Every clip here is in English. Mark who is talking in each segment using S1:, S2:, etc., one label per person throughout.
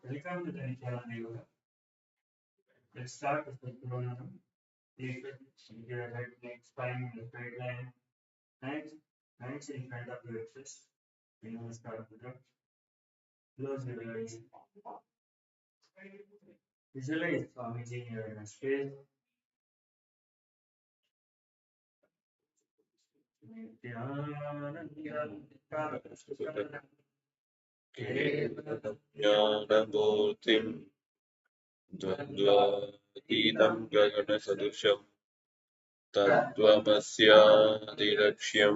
S1: Welcome to the Nithyananda Yoga. Let's start with the pranayama. Take your head, neck, spine in a straight line. Hands in front of your chest. Namaskara mudra. Close your eyes. Visualize Swamiji in your inner space.
S2: Jnanamurtim Dvandvatītam Gagana-sadusham Tattvamasya-adilakshyan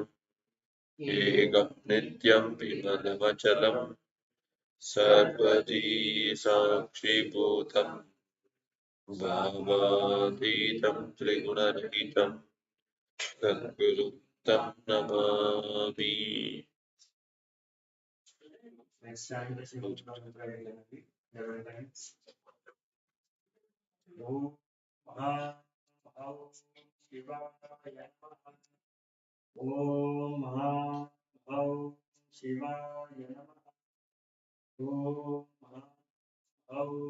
S2: Ekam Nityam Pimadamachalam Sarvadi Sakshibhutam Bhavatītam Triguna-rahitam Sadgurum Namami.
S1: Next time, let's move on to the several times. Om Mahavakya. Om Mahavakya. Om Mahavakya. Om Mahavakya. Om Mahavakya. Om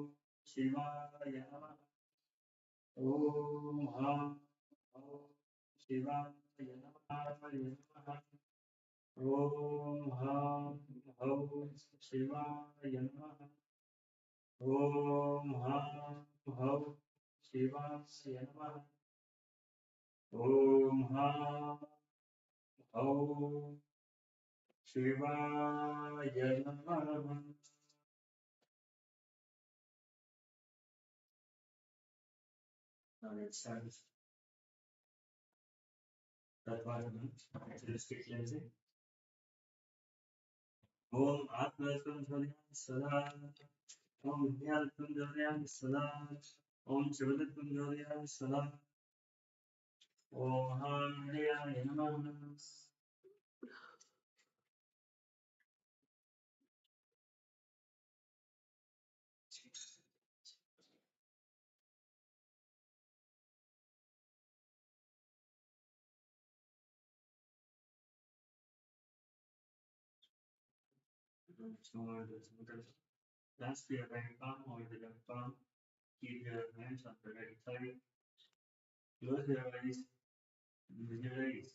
S1: Mahavakya. Om Mahavakya. Now let's start this. That was holistic cleansing. Om Atmatam Jnanam Sada. Om Vijnanatam Jnanam Sada. Om Shivadatam Jnanam Sada. Om Handiyaya Namaha. Clasp your right palm over the left palm. Keep your hands on the right side. Close your eyes. Visualize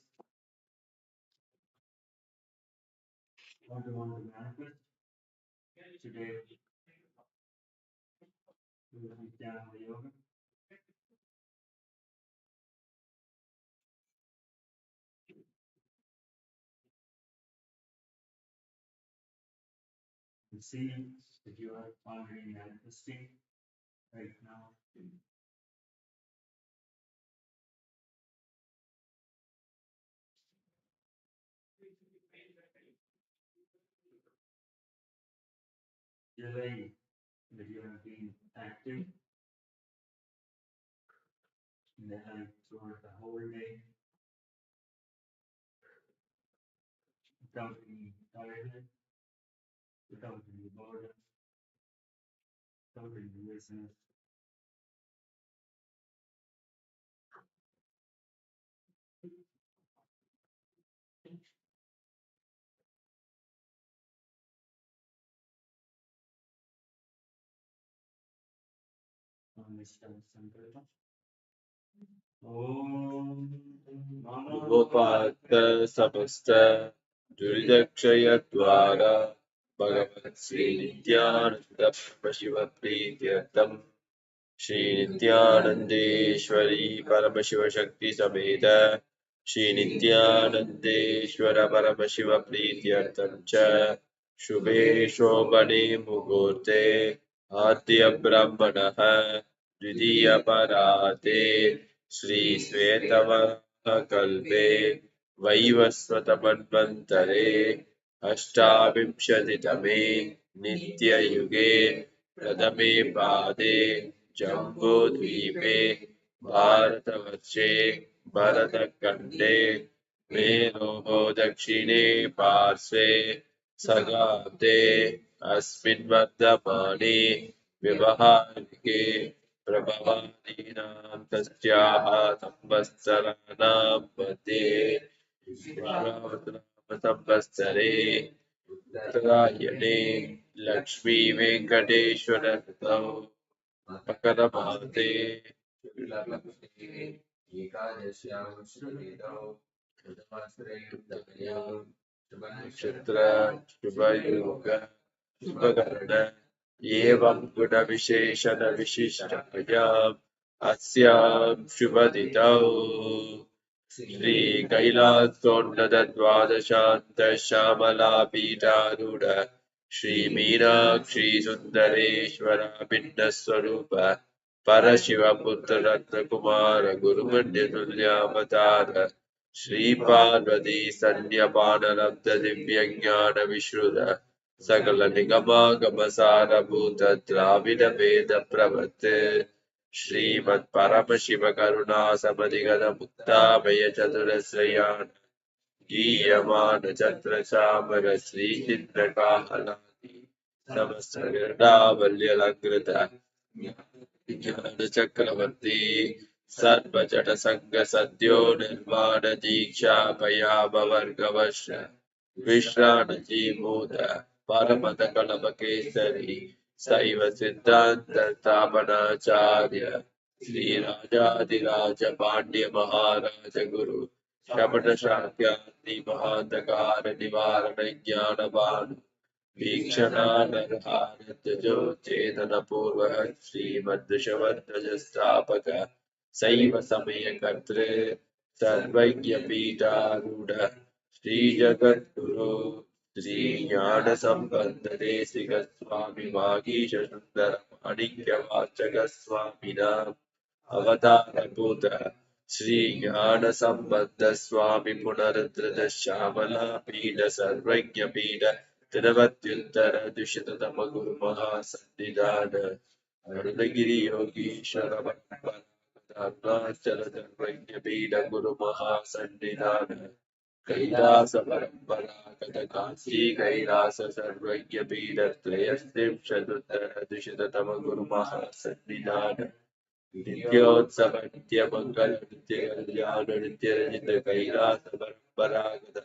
S1: what you want to manifest today with Nithyananda Yoga. And see that you are already manifesting right now. Realize that you are being active in the life throughout the whole day without any tiredness, without any boredom, without any laziness. On this sankalpa. Om
S2: Upata samasta duridakshayadvara Bhagavan Sri Nithyananda Paramashiva Prithyatam Shri Nithyanandeshwari Paramashiva Shakti Sameda Shri Nithyanandeshwara Paramashiva Prithyatam Cha Shubhe Shobhane Muhurte Adya Brahmanaha Dvidiya Parate Shri Svetavana Kalpe Vaivasvata Manvantare Ashtavimshatitame Nitya Yuge Pradame Pade Jambudvipe Bharatavarshe Bharatkhande Menoho Dakshine Parsve Sagate Asmin Vardhamani Vivaharike Prabhavantinam Tasyaha Samvastaranam Pate संवत्सरे उत्तरायणे लक्ष्मी वेंकटेश्वर मकरमासे नक्षत्र शुभयोग शुभकर्ण एवं गुण विशेषण विशिष्टायाम् अस्यां शुभदितौ श्री कैलासोन्नत द्वादशान्त श्यामला पीठारूढ़ श्री मीनाक्षी सुंदरेश्वर भिन्न स्वरूप परशिवपुत्र रत्न कुमार गुरुमन्य तुल्यावतार श्री पार्वती सन्न्यपान लब्ध दिव्य ज्ञान विश्रुत सकल निगमागम सारभूत द्राविड वेद प्रवृत्त श्रीमत् परमशिव करुणा समधिगत मुक्ताभय चतुरश्रयान् गीयमान चत्र चामर श्री चित्रकाहलादि समस्त वृंदावल्यलंकृत ज्ञान चक्रवर्ती सर्वजट संग सद्यो निर्वाण दीक्षा भयावर्गवश विश्राण जीमूत परमत कलप केसरी शैव सिद्धांत स्थापनाचार्य श्री राजाधिराज पांड्य महाराज गुरु शमन शाक्यादि महांधकार निवारण ज्ञान भानु वीक्षणानर्हारत जो चेतन पूर्व श्रीमद्विषवध्वज स्थापक शैव समय कर्तृ सर्वज्ञ पीठारूढ़ श्री जगद्गुरु श्री ज्ञान संबंध देशिक स्वामी वागीश सुंदर माणिक्य वाचक स्वामिनाम अवतार भूत श्री ज्ञान संबंध स्वामी पुनरुद्धृत श्यामला पीठ सर्वज्ञ पीठ तिरुवत्युत्तर दुषिततम गुरु महासन्निधान अरुणगिरि योगीश्वर अरुणाचल सर्वज्ञ पीठ गुरु महासन्निधान कैलास परम्परागत काशी कैलास सर्वज्ञ पीठ त्रयस्त्रिंशदुत्तर दुषिततम गुरु महासन्निधान नित्योत्सव नित्य मंगल नित्य कल्याण नित्य रजित कैलास परम्परागत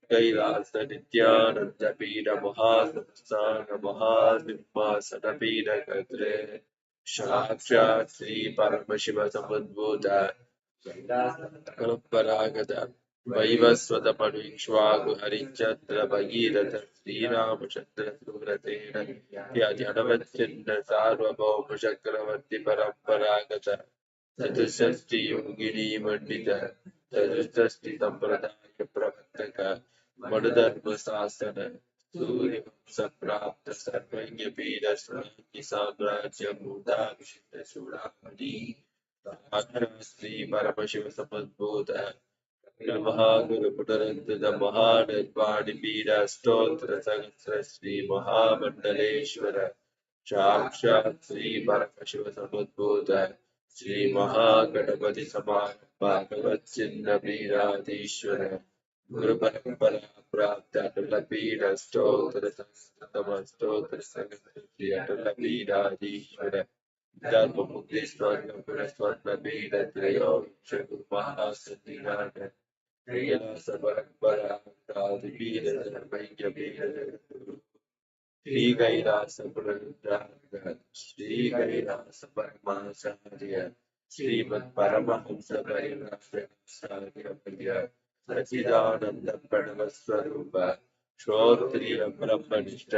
S2: कैलास नित्यानंद पीठ महासंस्थान महासिंहासन पीठ कर्त्रे साक्षात् श्री परमशिव समुद्भूत परम्परागत वैवस्वत मनुष्वागु हरिचंद्र भगीरथ श्रीरामचंद्र सुव्रतेन यज्ञवच्चिन्न सार्वभौम चक्रवर्ती परम्परागत चतुष्षष्टि योगिनी मंडित चतुष्षष्टि संप्रदाय प्रवर्तक मनुधर्म शासन सूर्य प्राप्त सर्वज्ञ पीठ स्वामी साम्राज्य मूता विशिष्ट चूड़ामणि श्री परमशिव समुद्भूत महागुरु पुनरुद्धृत महानिर्वाण पीठ स्तोत्र सहस्र श्री महामंडलेश्वर साक्षात् श्री परमशिव समुद्भूत श्री महागणपति समारंभ भगवच्चिन्न पीठाधीश्वर गुरु परंपरा प्राप्त अटल पीठ स्तोत्र सहस्रतम स्तोत्र सहस्र श्री अटल पीठाधीश्वर धर्म मुक्ति स्वर्ग पुरस्वर्ण पीठ त्रयोदश गुरु महासन्निधान कैलास परंपरा पीठ सर्वज्ञ पीठ श्री कैलास पुनरुद्धार श्री कैलास परमाचार्य श्रीमत् परमहंस परिव्राजकाचार्य प्रिय सच्चिदानंद प्रणव स्वरूप श्रोत्रिय ब्रह्मनिष्ठ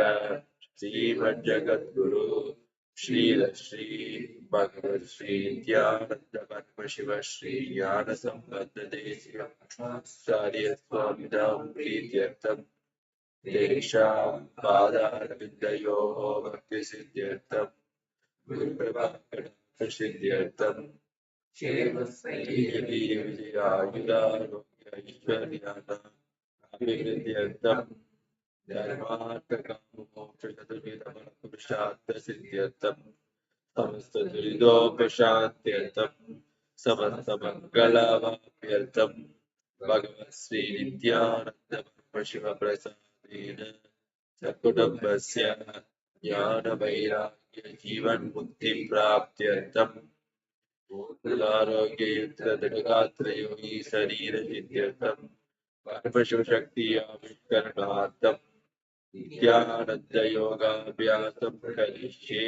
S2: श्रीमद् जगद्गुरु श्री श्री भगवत श्री नित्यानंद परमशिव श्री ज्ञान संबंध देशिक आचार्य स्वामिनां प्रीत्यर्थम तेषां पादारविन्दयोः भक्तिसिद्ध्यर्थं गुरुकृपाकटाक्षसिद्ध्यर्थं विजयायुधारोग्यैश्वर्याणाभिवृद्ध्यर्थं धर्मार्थकाममोक्षचतुर्विधफलपुरुषार्थसिद्ध्यर्थं समस्तदुरितोपशान्त्यर्थं समस्तमङ्गलावाप्यर्थं भगवत् श्री नित्यानन्द परमशिव प्रसादेन सकुटुम्बस्य ज्ञानवैराग्य जीवन मुक्ति प्राप्त्यर्थं आरोग्ययुक्त दृढगात्र योगी शरीर सिद्ध्यर्थं परमशिवशक्ति नित्यानंद योगाभ्यासं करिष्ये।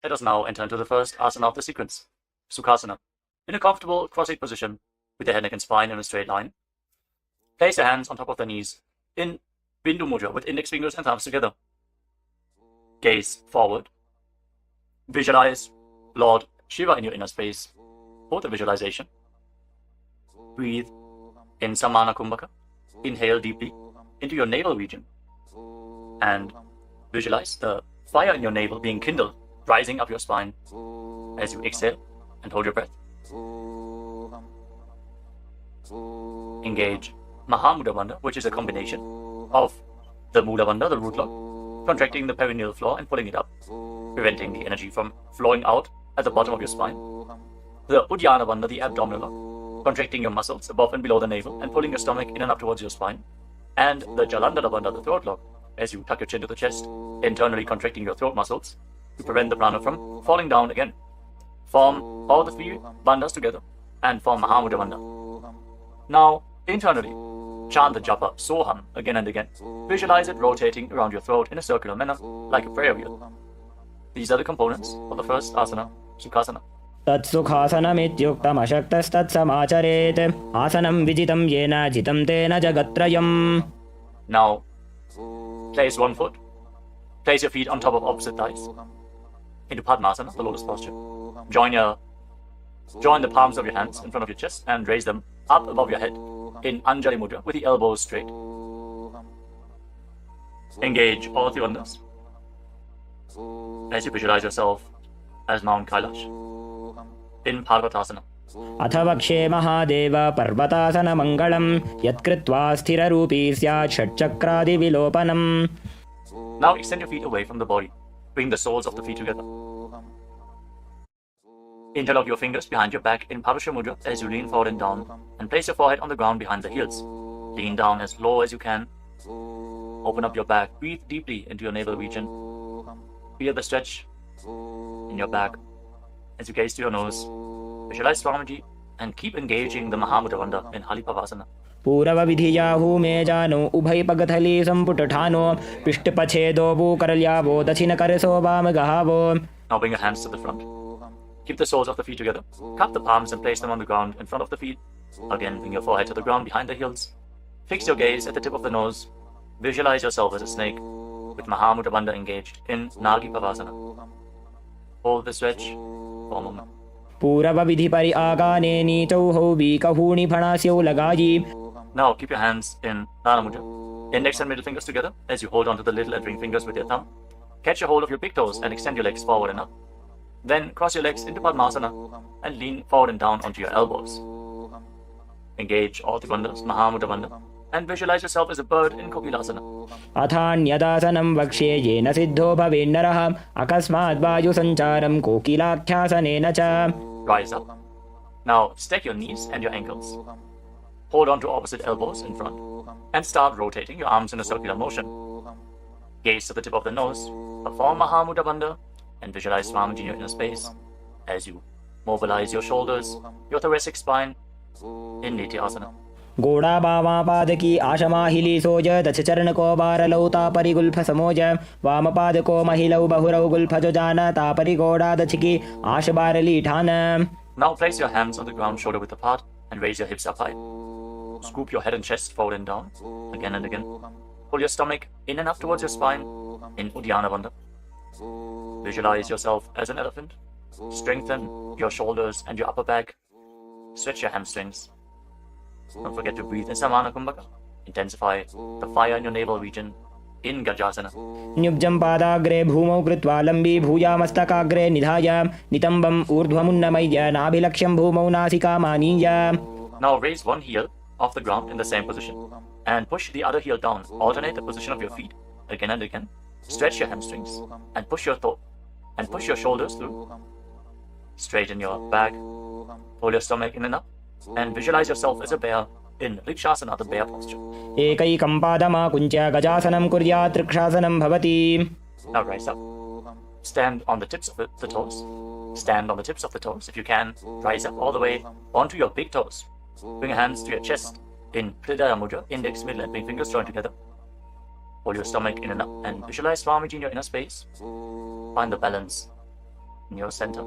S3: Let us now enter into the first asana of the sequence, Sukhasana. In a comfortable cross-legged position, with the head, neck, and spine in a straight line, place your hands on top of the knees in Bindu Mudra with index fingers and thumbs together. Gaze forward. Visualize Lord Shiva in your inner space. Hold the visualization. Breathe in Samana Kumbhaka. Inhale deeply into your navel region. And visualize the fire in your navel being kindled, rising up your spine as you exhale and hold your breath. Engage Mahamudra Bandha, which is a combination of the Mula Bandha, the root lock, contracting the perineal floor and pulling it up, preventing the energy from flowing out at the bottom of your spine. The Uddiyana Bandha, the abdominal lock, contracting your muscles above and below the navel and pulling your stomach in and up towards your spine. And the Jalandhara Bandha, the throat lock, as you tuck your chin to the chest, internally contracting your throat muscles to prevent the prana from falling down again. Form all the three bandhas together and form Mahamudra Bandha. Now, internally, chant the japa Soham again and again. Visualize it rotating around your throat in a circular manner, like a prayer wheel. These are the components for the first asana, Sukhasana.
S4: तत्सुखासनमित्युक्तमशक्तस्तत्समाचरेत् आसनं विजितं येन जितं तेन जगत्त्रयम्.
S3: Now, place one foot. Place your feet on top of opposite thighs into Padmasana, the lotus posture. Join the palms of your hands in front of your chest and raise them up above your head in Anjali Mudra with the elbows straight. Engage all three bandhas as you visualize yourself as Mount Kailash in Parvatasana.
S4: अथ वक्षे महादेव पर्वतासनमङ्गलं यत्कृत्वा स्थिररूपी स्यात् षट्चक्रादिविलोपनम्.
S3: Now extend your feet away from the body. Bring the soles of the feet together. Interlock your fingers behind your back in Paramashiva Mudra as you lean forward and down, and place your forehead on the ground behind the heels. Lean down as low as you can. Open up your back. Breathe deeply into your navel region. Feel the stretch in your back as you gaze to your nose. Visualize Swamiji and keep engaging the Mahamudra Bandha in Halipavasana.
S4: पूर्वविधियाहू मे जानो उभय पगथली संपुटठानो पृष्ठपछेदो भूकरल्यावो दक्षिणकरसो वामगहावो.
S3: Now bring your hands to the front. Keep the soles of the feet together. Cup the palms and place them on the ground in front of the feet. Again, bring your forehead to the ground behind the heels. Fix your gaze at the tip of the nose. Visualize yourself as a snake with Mahamudra Bandha engaged in Nagi Pavasana. Hold the stretch for a moment.
S4: पूर्वविधि परि आगाने नीचौहौ बीकहूणि फणास्यौ लगायि.
S3: Now keep your hands in Dana Mudra. Index and middle fingers together as you hold on to the little and ring fingers with your thumb. Catch a hold of your big toes and extend your legs forward and up. Then cross your legs into Padmasana and lean forward and down onto your elbows. Engage all the bandhas, Mahamudra Bandha, and visualize yourself as a bird in Kokilasana.
S4: अथान्यदासनं वक्ष्ये येन सिद्धो भवेन्नरः अकस्मात् वायुसञ्चारं कोकिलाख्यासनेन च.
S3: Rise up. Now stack your knees and your ankles. Hold on to opposite elbows in front and start rotating your arms in a circular motion. Gaze to the tip of the nose, perform Mahamudra Bandha, and visualize Swamiji in your inner space as you mobilize your shoulders, your thoracic spine in Nityasana.
S4: गोड़ा बावा पादकी आशमाहिली सोज दशचरणको बारलौ तापरिगुल्फ समोज वामपादको महिलौ बहुरौ गुल्फजो जान तापरिगोड़ा दछकी आशबारली ठान.
S3: Now place your hands on the ground shoulder width apart and raise your hips up high. Scoop your head and chest forward and down again and again. Pull your stomach in and up towards your spine in Uddiyana Bandha. Visualize yourself as an elephant. Strengthen your shoulders and your upper back. Stretch your hamstrings. Don't forget to breathe in Samana Kumbhaka. Intensify the fire in your navel region in Gajasana.
S4: न्युब्जं पादाग्रे भूमौ कृत्वा लम्बी भूयामस्तकाग्रे निधाय नितम्बम् ऊर्ध्वमुन्नमय्य नाभिलक्ष्यं भूमौ नासिकामानीय.
S3: Now raise one heel off the ground in the same position and push the other heel down. Alternate the position of your feet again and again. Stretch your hamstrings and push your shoulders through. Straighten your back, pull your stomach in and up, and visualize yourself as a bear in Rikshasana, the bear posture.
S4: एकैकं पादमाकुञ्च्य गजासनं कुर्यात् रक्षासनं भवति.
S3: Now rise up. Stand on the tips of the toes. Stand on the tips of the toes. If you can, rise up all the way onto your big toes. Bring your hands to your chest in Pranayama Mudra, index, middle, and ring fingers joined together. Pull your stomach in and up and visualize Swamiji in your inner space. Find the balance in your center.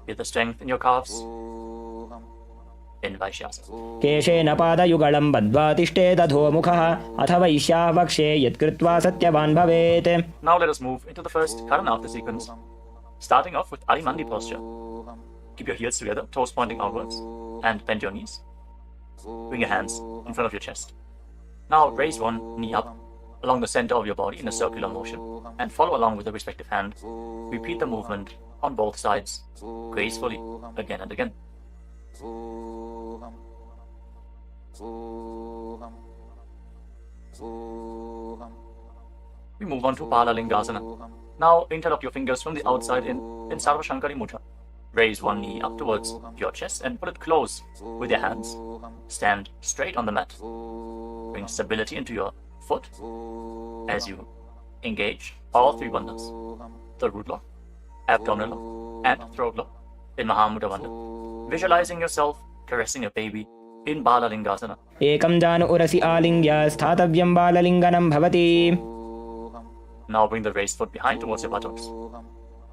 S3: Feel the strength in your calves. In Vaishyasana.
S4: केशेन पादयुगलं बद्ध्वा तिष्ठेत् अधोमुखः अथ वैश्याः वक्ष्ये यत्कृत्वा सत्यवान् भवेत्.
S3: Now let us move into the first Karana of the sequence. Starting off with Arimandi posture. Keep your heels together, toes pointing outwards, and bend your knees. Bring your hands in front of your chest. Now raise one knee up along the center of your body in a circular motion and follow along with the respective hand. Repeat the movement on both sides gracefully again and again. We move on to Balalingasana. Now interlock your fingers from the outside in Sarva Shankari Mudra. Raise one knee up towards your chest and pull it close with your hands. Stand straight on the mat. Bring stability into your foot as you engage all three bandhas. The root lock, abdominal lock, and throat lock in Mahamudra Bandha. Visualizing yourself caressing a baby in Balalingasana.
S4: एकं जानु उरसि आलिङ्ग्य स्थातव्यं बाललिङ्गनं भवति.
S3: Now bring the raised foot behind towards your buttocks.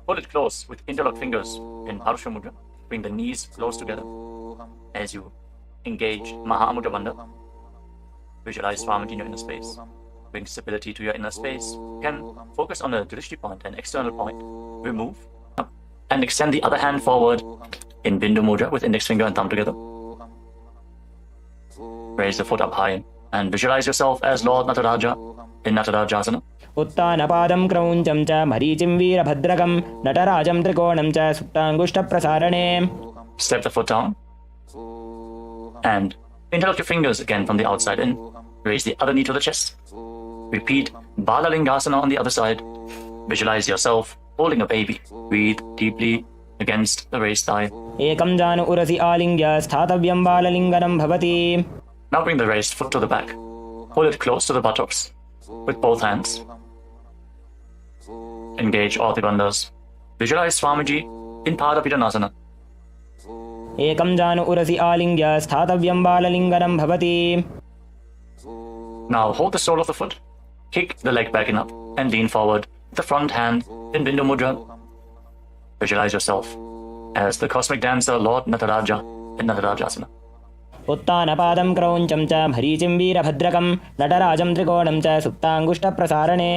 S3: Pull it close with interlocked fingers in Parasha Mudra. Bring the knees close together as you engage Mahamudra Bandha. Visualize Swamiji in your inner space. Bring stability to your inner space. You can focus on a drishti point, an external point. Remove and extend the other hand forward in Bindu Mudra with index finger and thumb together. Raise the foot up high and visualize yourself as Lord Nataraja in Natarajasana.
S4: उत्तानपादं क्रौञ्चं च मरीचिं वीरभद्रकं नटराजं त्रिकोणं च सुप्ताङ्गुष्ठप्रसारणे.
S3: Step the foot down and interlock your fingers again from the outside in. Raise the other knee to the chest. Repeat Balalingasana on the other side. Visualize yourself holding a baby. Breathe deeply against the raised thigh.
S4: एकं जानु उरसि आलिङ्ग्य स्थातव्यं बाललिङ्गनं भवति.
S3: Now bring the raised foot to the back. Hold it close to the buttocks with both hands. Engage all the bandhas. Visualize Swamiji in Padapidanasana.
S4: एकं जानु उरसि आलिङ्ग्य स्थातव्यं बाललिङ्गनं भवति.
S3: Now hold the sole of the foot. Kick the leg back and up and lean forward with the front hand in Bindu Mudra. Visualize yourself as the cosmic dancer Lord Nataraja in Natarajasana.
S4: उत्तानपादं क्रौञ्चं च मरीचिं वीरभद्रकं नटराजं त्रिकोणं च सुप्ताङ्गुष्ठप्रसारणे.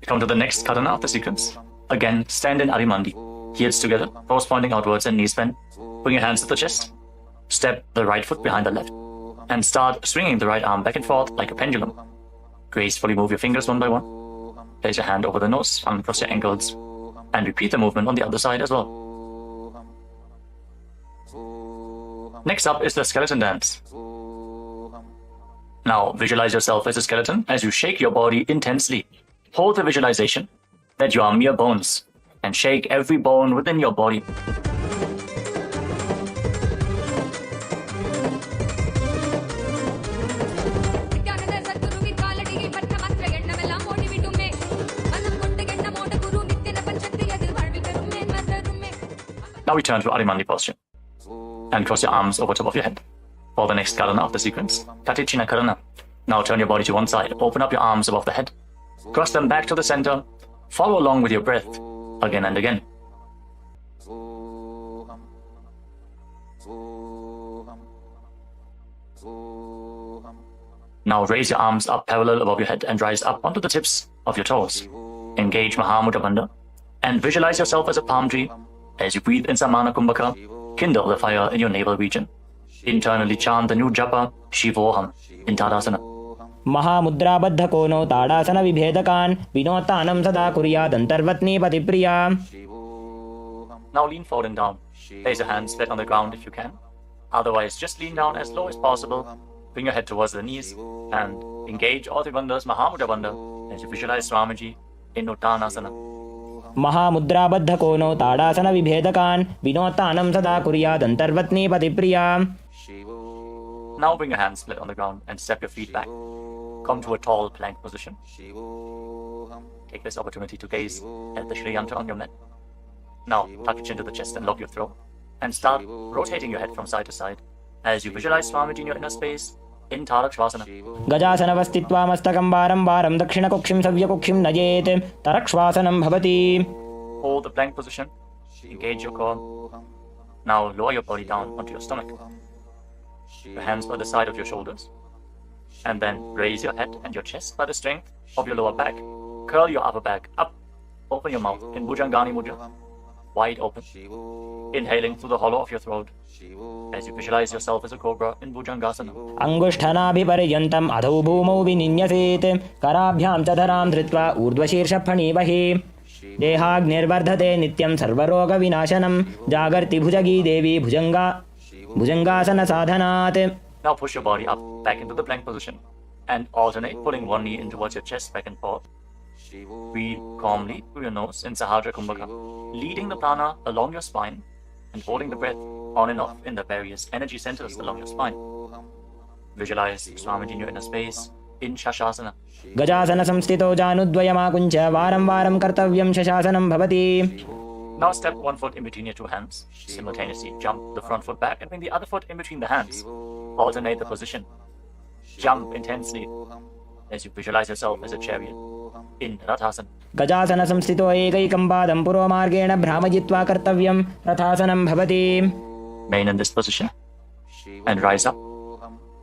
S3: Come to the next Karana of the sequence. Again, stand in Arimandi. Heels together, toes pointing outwards and knees bent. Bring your hands to the chest. Step the right foot behind the left. And start swinging the right arm back and forth like a pendulum. Gracefully move your fingers one by one. Place your hand over the nose, uncross your ankles. And repeat the movement on the other side as well. Next up is the skeleton dance. Now visualize yourself as a skeleton as you shake your body intensely. Hold the visualization that you are mere bones and shake every bone within your body. Now we turn to Arimandi posture and cross your arms over top of your head. For the next Karana of the sequence, Katichina Karana. Now turn your body to one side, open up your arms above the head. Cross them back to the center. Follow along with your breath again and again. Now raise your arms up parallel above your head and rise up onto the tips of your toes. Engage Mahamudra Bandha and visualize yourself as a palm tree. As you breathe in Samana Kumbhaka, kindle the fire in your navel region. Internally chant the new japa Shivoham in Tadasana.
S4: महामुद्राबद्धकोनो tadasana विभेदकान् विनोत्तानं सदा कुर्यादन्तर्वत्नी पतिप्रिया.
S3: Now lean forward and down. Place your hands flat on the ground if you can. Otherwise, just lean down as low as possible, bring your head towards the knees, and engage all three bandhas, Mahavakya bandha, as you visualize Swamiji in Uttanasana.
S4: महामुद्राबद्धकोनो ताडासनविभेदकान् विनोत्तानं सदा कुर्यादन्तर्वत्नी पतिप्रिया.
S3: Now bring your hands split on the ground and step your feet back. Come to a tall plank position. Take this opportunity to gaze at the Shri Yantra on your mat. Now tuck your chin to the chest and lock your throat. And start rotating your head from side to side as you visualize Swamiji in your inner space in Tarakshvasana.
S4: गजासनवस्थित्वा मस्तकं वारं वारं दक्षिणकुक्षिं सव्यकुक्षिं नयेत् तरक्ष्वासनं भवति.
S3: Hold the plank position. Engage your core. Now lower your body down onto your stomach. Your hands by the side of your shoulders. And then raise your head and your chest by the strength of your lower back. Curl your upper back up. Open your mouth in Bhujangani Mudra. Wide open. Inhaling through the hollow of your throat as you visualize yourself as a cobra in Bhujangasana.
S4: अंगुष्ठनाभिपर्यन्तम् अधौ भूमौ विनिन्यसेत् कराभ्यां च धरां धृत्वा ऊर्ध्वशीर्षफणीवहि. देहाग्निर्वर्धते नित्यं सर्वरोगविनाशनं जागर्ति भुजगी देवी भुजंगासनसाधनात्.
S3: Now push your body up back into the plank position and alternate pulling one knee in towards your chest back and forth. Breathe calmly through your nose in Sahasrara Kumbhaka, leading the prana along your spine and holding the breath on and off in the various energy centers along your spine. Visualize Swamiji in your inner space in Shashasana.
S4: गजासन संस्थितो जानुद्वयमाकुञ्च वारं वारं कर्तव्यं शशासनं भवति.
S3: Now step one foot in between your two hands. Simultaneously jump the front foot back and bring the other foot in between the hands. Alternate the position. Jump intensely as you visualize yourself as a chariot in Rathasana.
S4: गजासन संस्थितो एकैकं पादं पुरोमार्गेण भ्रामयित्वा कर्तव्यं रथासनं भवति.
S3: Remain in this position and rise up.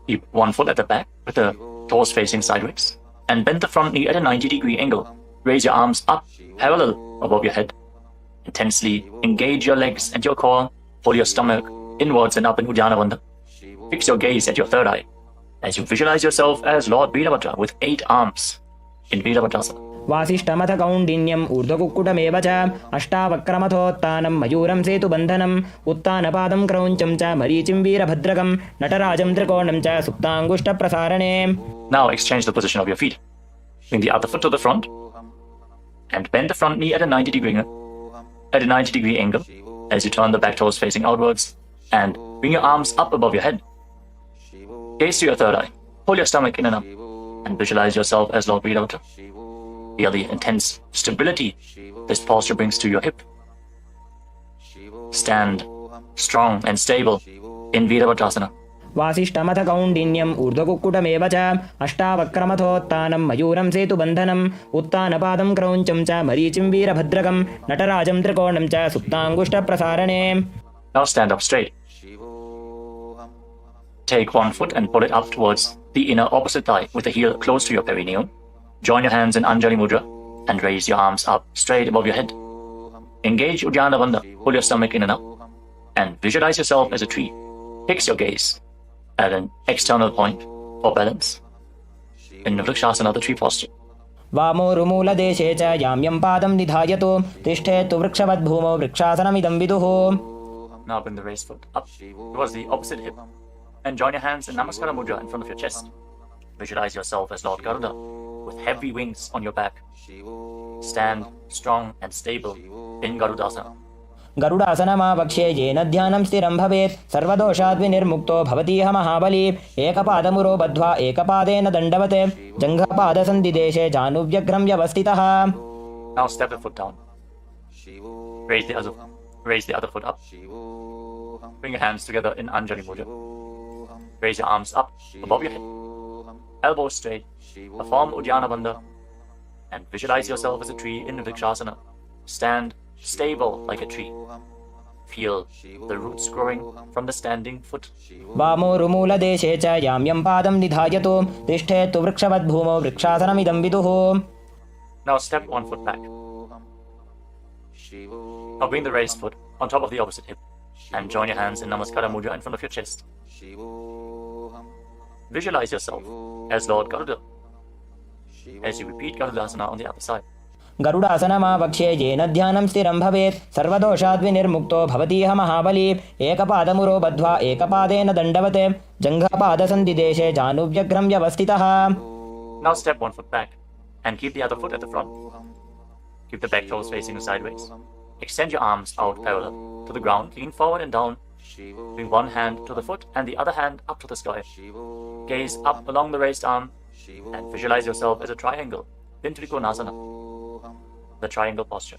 S3: Keep one foot at the back with the toes facing sideways and bend the front knee at a 90-degree angle. Raise your arms up parallel above your head. Intensely engage your legs and your core. Pull your stomach inwards and up in Uddiyana Bandha. Fix your gaze at your third eye as you visualize yourself as Lord Veerabhadra with 8 arms in Veerabhadrasana.
S4: वासिष्ठमथ कौण्डिन्यम् ऊर्ध्वकुक्कुटमेव च अष्टावक्रमथोत्तानं मयूरं सेतुबन्धनम् उत्तानपादं क्रौञ्चं च मरीचिं वीरभद्रकं नटराजं त्रिकोणं च सुप्ताङ्गुष्ठप्रसारणे.
S3: Now exchange the position of your feet. Bring the other foot to the front and bend the front knee at a 90-degree angle as you turn the back toes facing outwards and bring your arms up above your head. Gaze to your third eye. Pull your stomach in and up and visualize yourself as Lord Veerabhadra. Feel the intense stability this posture brings to your hip. Stand strong and stable in Veerabhadrasana.
S4: वासिष्ठमथ कौण्डिन्यम् ऊर्ध्वकुक्कुटमेव च अष्टावक्रमथोत्तानं मयूरं सेतुबन्धनम् उत्तानपादं क्रौञ्चं च मरीचिं वीरभद्रकं नटराजं त्रिकोणं च सुप्ताङ्गुष्ठप्रसारणे.
S3: Now stand up straight. Take one foot and pull it up towards the inner opposite thigh with the heel close to your perineum. Join your hands in Anjali Mudra and raise your arms up straight above your head. Engage Uddiyana Bandha, pull your stomach in and up, and visualize yourself as a tree. Fix your gaze at an external point for balance in Vrikshasana, the tree posture.
S4: वामोरुमूलदेशे च याम्यं पादं निधायतु तिष्ठेत्तु वृक्षवद्भूमौ वृक्षासनमिदं विदुः.
S3: Now bring the raised foot up towards the opposite hip and join your hands in Namaskara Mudra in front of your chest. Visualize yourself as Lord Garuda with heavy wings on your back. Stand strong and stable in Garudasana.
S4: गरुडासनमावक्ष्ये येन ध्यानं स्थिरं भवेत् सर्वदोषाद् विनिर्मुक्तो भवतीह महाबली. एकपादमुरो बद्ध्वा एकपादेन दण्डवत् जङ्घपादसन्धिदेशे जानुव्यग्रं व्यवस्थितः.
S3: Now step the foot down. Raise the other foot up. Bring your hands together in Anjali Mudra. Raise your arms up above your head. Elbows straight. Perform Uddiyana Bandha and visualize yourself as a tree in Vrikshasana. Stand stable like a tree. Feel the roots growing from the standing foot.
S4: वामोरुमूलदेशे च याम्यं पादं निधायतु तिष्ठेत्तु वृक्षवद्भूमौ वृक्षासनमिदं विदुः.
S3: Now step one foot back. Now bring the raised foot on top of the opposite hip and join your hands in Namaskara Mudra in front of your chest. Visualize yourself as Lord Garuda as you repeat Garudasana on the other side.
S4: गरुडासनमावक्ष्ये येन ध्यानं स्थिरं भवेत् सर्वदोषाद्विनिर्मुक्तो भवतीह महाबली एकपादमुरो बद्ध्वा एकपादेन दण्डवत् जङ्घपादसन्धिदेशे जानुव्यग्रं व्यवस्थितः.
S3: Now step one foot back and keep the other foot at the front. Keep the back toes facing sideways. Extend your arms out parallel to the ground, lean forward and down. Bring one hand to the foot and the other hand up to the sky. Gaze up along the raised arm and visualize yourself as a triangle in Trikonasana, the triangle posture.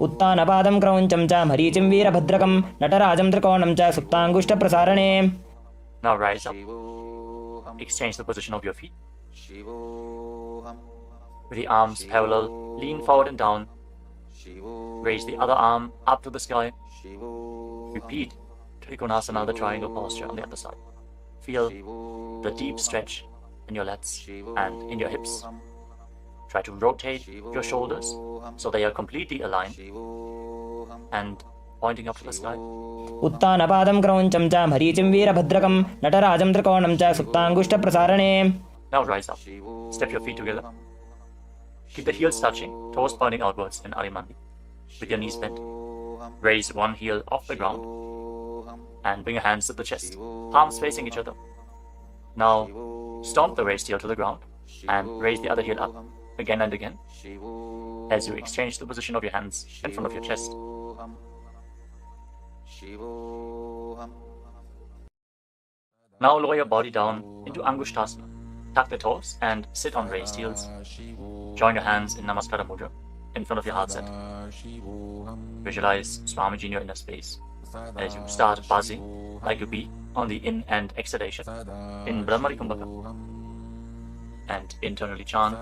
S4: उत्तानपादं क्रौञ्चं च मरीचिं वीरभद्रकं नटराजं त्रिकोणं च सुप्ताङ्गुष्ठप्रसारणे.
S3: Now rise up. Exchange the position of your feet. With the arms parallel, lean forward and down. Raise the other arm up to the sky. Repeat Trikonasana, the triangle posture on the other side. Feel the deep stretch in your lats and in your hips. Try to rotate your shoulders so they are completely aligned and pointing up to the sky.
S4: उत्तानपादं क्रौञ्चं च मरीचिं वीरभद्रकं नटराजं त्रिकोणं च सुप्ताङ्गुष्ठप्रसारणे.
S3: Now rise up. Step your feet together. Keep the heels touching, toes pointing outwards in Arimandi with your knees bent. Raise one heel off the ground and bring your hands to the chest, palms facing each other. Now stomp the raised heel to the ground and raise the other heel up again and again as you exchange the position of your hands in front of your chest. Now lower your body down into Angushtasana. Tuck the toes and sit on raised heels. Join your hands in Namaskara mudra in front of your heart center. Visualize Swamiji in your inner space as you start buzzing like a bee on the in and exhalation in Brahmari Kumbhaka. And internally chant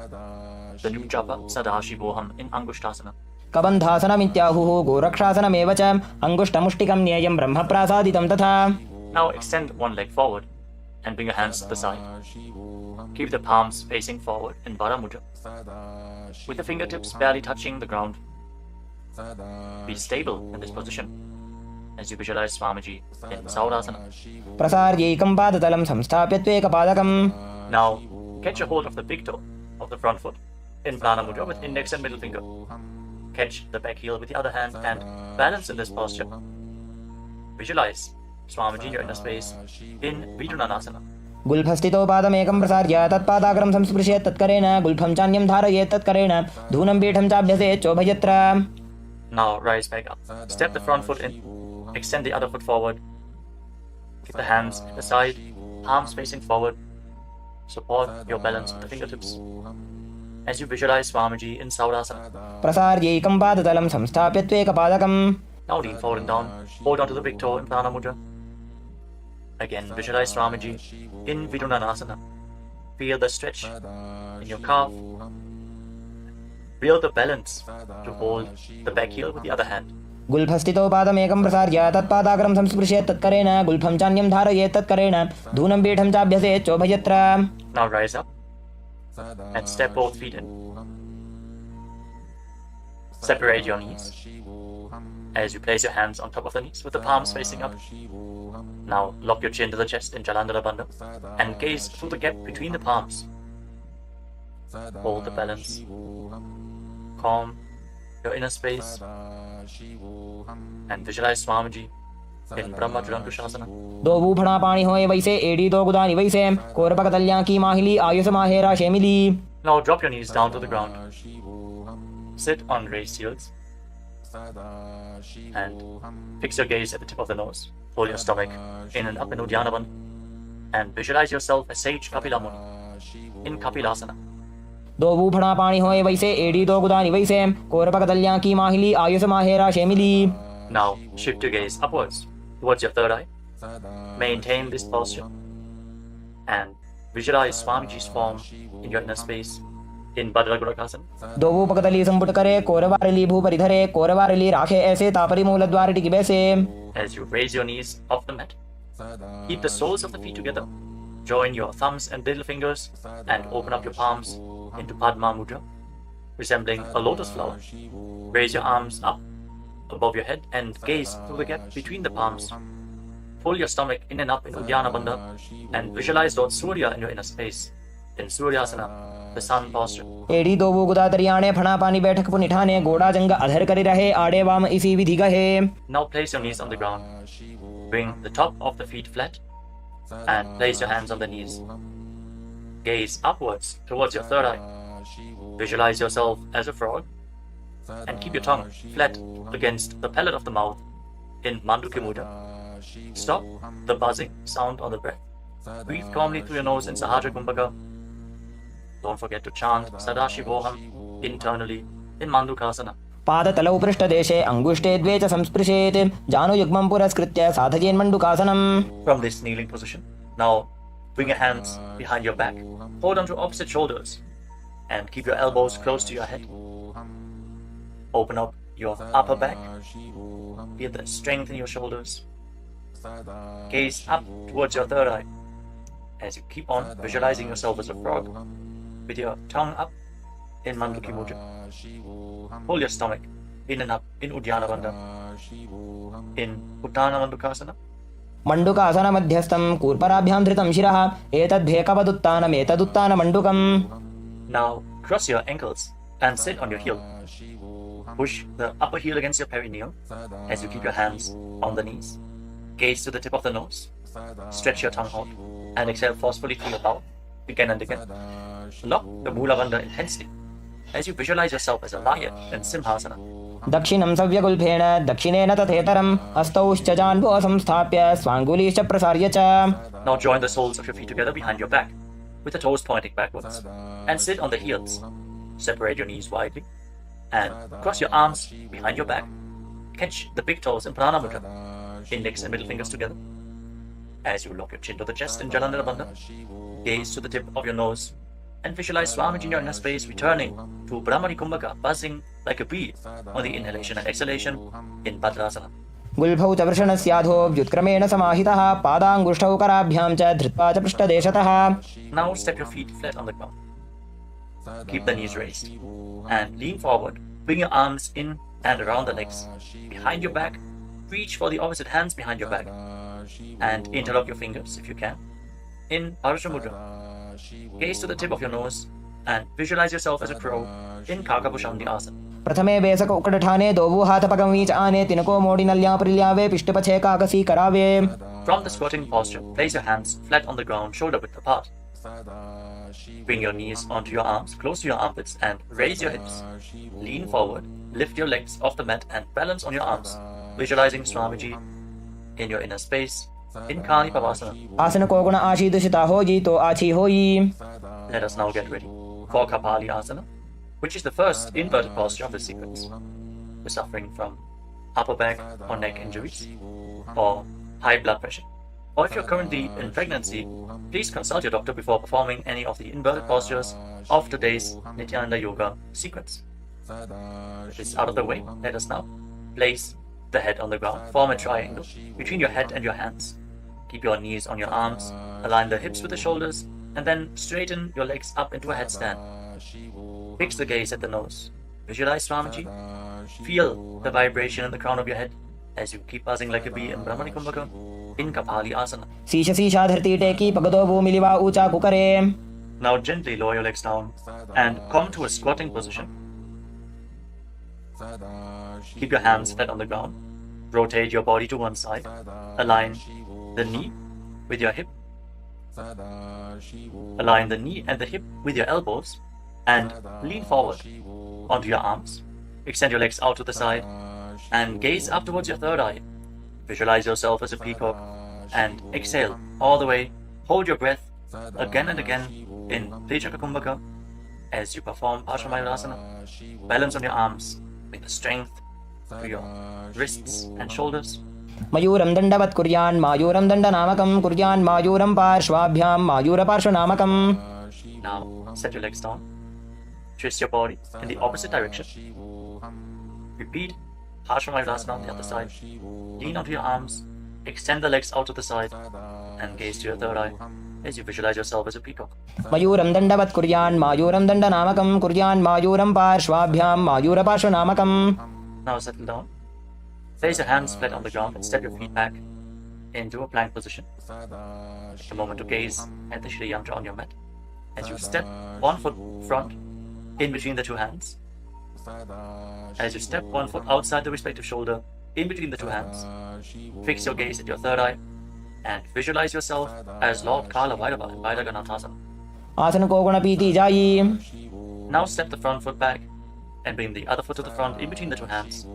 S3: the new japa Sadashivoham in Angushtasana.
S4: कबन्धासनमित्याहुः गोरक्षासनमेव च अङ्गुष्ठमुष्टिकं न्येयं ब्रह्मप्रासादितं तथा.
S3: Now extend one leg forward and bring your hands to the side. Keep the palms facing forward in Vara Mudra with the fingertips barely touching the ground. Be stable in this position as you visualize Swamiji in Saurasana.
S4: प्रसार्यैकं पादतलं संस्थाप्य त्वेकपादकम्.
S3: Now catch a hold of the big toe of the front foot in Prana Mudra with index and middle finger. Catch the back heel with the other hand and balance in this posture. Visualize Swamiji in your inner space in Vidunanasana.
S4: गुल्फस्थितो पादमेकं प्रसार्य तत्पादाग्रं संस्पृश्य तत्करेण गुल्फं चान्यं धारयेत् तत्करेण धूनं पीठं चाभ्यसेत् चोभयत्र.
S3: Now rise back up. Step the front foot in. Extend the other foot forward. Keep the hands at the side, palms facing forward. Support your balance with the fingertips as you visualize Swamiji in Saurasana.
S4: प्रसार्यैकं पादतलं संस्थाप्य त्वेकपादकम्.
S3: Now lean forward and down. Hold on to the big toe in Prana Mudra. Again, visualize Swamiji in Vidunanasana. Feel the stretch in your calf. Feel the balance to hold the back heel with the other hand.
S4: गुल्फस्थितो पादमेकं प्रसार्य तत्पादाग्रं संस्पृश्य तत्करेण गुल्फं चान्यं धारयेत् तत्करेण धूनं पीठं चाभ्यसेत् चोभयत्र.
S3: Now rise up and step both feet in. Separate your knees as you place your hands on top of the knees with the palms facing up. Now lock your chin to the chest in Jalandhara Bandha and gaze through the gap between the palms. Hold the balance. Calm your inner space and visualize Swamiji in Brahma Julankushasana.
S4: दो बूफड़ा पानी होए वैसे AD दो गुदानी वैसे कोरपक तल्या की माहिली Ayush माहेरा शेमिली.
S3: Now drop your knees down to the ground. Sit on raised heels and fix your gaze at the tip of the nose. Pull your stomach in and up in Uddiyana Bandha and visualize yourself as Sage Kapila Muni in Kapilasana.
S4: दो बूफड़ा पानी होए वैसे AD दो गुदानी वैसे कोरपक तल्या की माहिली Ayush माहेरा शेमिली.
S3: Now shift your gaze upwards towards your third eye. Maintain this posture and visualize Swamiji's form in your inner space in Bhadragurakasana.
S4: दो बूपकतली संपुट करे कोरवारली भूपरिधरे कोरवारली राखे ऐसे तापरी मूलद्वार टिकी बैसे.
S3: As you raise your knees off the mat, keep the soles of the feet together. Join your thumbs and little fingers and open up your palms into Padma Mudra, resembling a lotus flower. Raise your arms up above your head and gaze through the gap between the palms. Pull your stomach in and up in Uddiyana Bandha and visualize Lord Surya in your inner space in Suryasana, the sun posture.
S4: एड़ी दोवो गुदा तरियाणे फणा पानी बैठक पुनिठाने गोड़ा जंग अधर करि रहे आड़े वाम इसी विधि गहे.
S3: Now place your knees on the ground. Bring the top of the feet flat and place your hands on the knees. Gaze upwards towards your third eye. Visualize yourself as a frog and keep your tongue flat against the palate of the mouth in Mandukya Mudra. Stop the buzzing sound on the breath. Breathe calmly through your nose in Sahaja Kumbhaka. Don't forget to chant Sadashivoham internally in Mandukasana.
S4: पादतलौ पृष्ठदेशे अंगुष्टे द्वे च संस्पृशेत् जानुयुग्मं पुरस्कृत्य साधयेन् मण्डुकासनम्.
S3: From this kneeling position, now bring your hands behind your back. Hold onto opposite shoulders and keep your elbows close to your head. Open up your upper back. Feel the strength in your shoulders. Gaze up towards your third eye as you keep on visualizing yourself as a frog with your tongue up in Mandukya Mudra. Hold your stomach in and up in Uddiyana Bandha, in Uttana Mandukasana.
S4: मण्डुकासन मध्यस्थं कूर्पराभ्यां धृतं शिरः एतद्भेकवदुत्तानम् एतदुत्तानमण्डुकम्.
S3: Now cross your ankles and sit on your heel. Push the upper heel against your perineum as you keep your hands on the knees. Gaze to the tip of the nose. Stretch your tongue out and exhale forcefully through your mouth again and again. Lock the Mula Bandha intensely as you visualize yourself as a lion in Simhasana.
S4: दक्षिणं सव्यगुल्फेन दक्षिणेन तथेतरं हस्तौश्च जान्वो संस्थाप्य स्वाङ्गुलीश्च प्रसार्य च.
S3: Now join the soles of your feet together behind your back with the toes pointing backwards and sit on the heels. Separate your knees widely and cross your arms behind your back. Catch the big toes in Prana Mudra, index and middle fingers together. As you lock your chin to the chest in Jalandhara Bandha, gaze to the tip of your nose and visualize Swamiji in your inner space returning to Brahmani Kumbhaka, buzzing like a bee on the inhalation and exhalation in Bhadrasana.
S4: गुल्फौ च वृषणस्याधो व्युत्क्रमेण समाहितः पादाङ्गुष्ठौ कराभ्यां च धृत्वा च पृष्ठदेशतः.
S3: Now step your feet flat on the ground. Keep the knees raised and lean forward. Bring your arms in and around the legs. Behind your back, reach for the opposite hands behind your back and interlock your fingers if you can in Parasha Mudra. Gaze to the tip of your nose and visualize yourself as a crow in Kakabhushandi Asana.
S4: प्रथमे बेसक उकडठाने दोवु हाथ पगमीच आने तिनको मोड़ी नल्या परिल्यावे पिष्टपछे काकसी करावे.
S3: From the squatting posture, place your hands flat on the ground, shoulder width apart. Bring your knees onto your arms, close to your armpits, and raise your hips. Lean forward, lift your legs off the mat, and balance on your arms, visualizing Swamiji in your inner space in Kali Pavasana.
S4: आसन को गुण आशी दुषिता होई तो आछी होई.
S3: Let us now get ready for Kapali Asana, which is the first inverted posture of the sequence. We're suffering from upper back or neck injuries or high blood pressure. Or if you're currently in pregnancy, please consult your doctor before performing any of the inverted postures of today's Nithyananda Yoga sequence. With this out of the way, let us now place the head on the ground. Form a triangle between your head and your hands. Keep your knees on your arms, align the hips with the shoulders, and then straighten your legs up into a headstand. Fix the gaze at the nose. Visualize Swamiji. Feel the vibration in the crown of your head as you keep buzzing like a bee in Brahmani Kumbhaka in Kapali Asana.
S4: शीश शीशा धरती टेकी पगदो भूमिलिवा ऊंचा कुकरे.
S3: Now gently lower your legs down and come to a squatting position. Keep your hands flat on the ground. Rotate your body to one side. Align the knee with your hip. Align the knee and the hip with your elbows and lean forward onto your arms. Extend your legs out to the side and gaze up towards your third eye. Visualize yourself as a peacock and exhale all the way. Hold your breath again and again in Vijaka Kumbhaka as you perform Paramashiva. Balance on your arms with the strength to your wrists and shoulders.
S4: मयूरं दण्डवत् कुर्यान् मायूरं दण्डनामकं कुर्यान् मायूरं पार्श्वाभ्यां मायूरपार्श्वनामकम्.
S3: Now set your legs down. Twist your body in the opposite direction. Repeat Paramashiva on the other side. Lean onto your arms. Extend the legs out to the side and gaze to your third eye as you visualize yourself as a peacock.
S4: मयूरं दण्डवत् कुर्यान् मायूरं दण्डनामकं कुर्यान् मायूरं पार्श्वाभ्यां मायूरपार्श्वनामकम्.
S3: Now settle down. Place your hands flat on the ground and step your feet back into a plank position. Take a moment to gaze at the Shri Yantra on your mat. As you step 1 foot front in between the 2 hands. As you step 1 foot outside the respective shoulder in between the 2 hands. Fix your gaze at your third eye and visualize yourself as Lord Kala Bhairava in Bhairaganathasana.
S4: आसन को गुण पीती जाई.
S3: Now step the front foot back and bring the other foot to the front in between the 2 hands.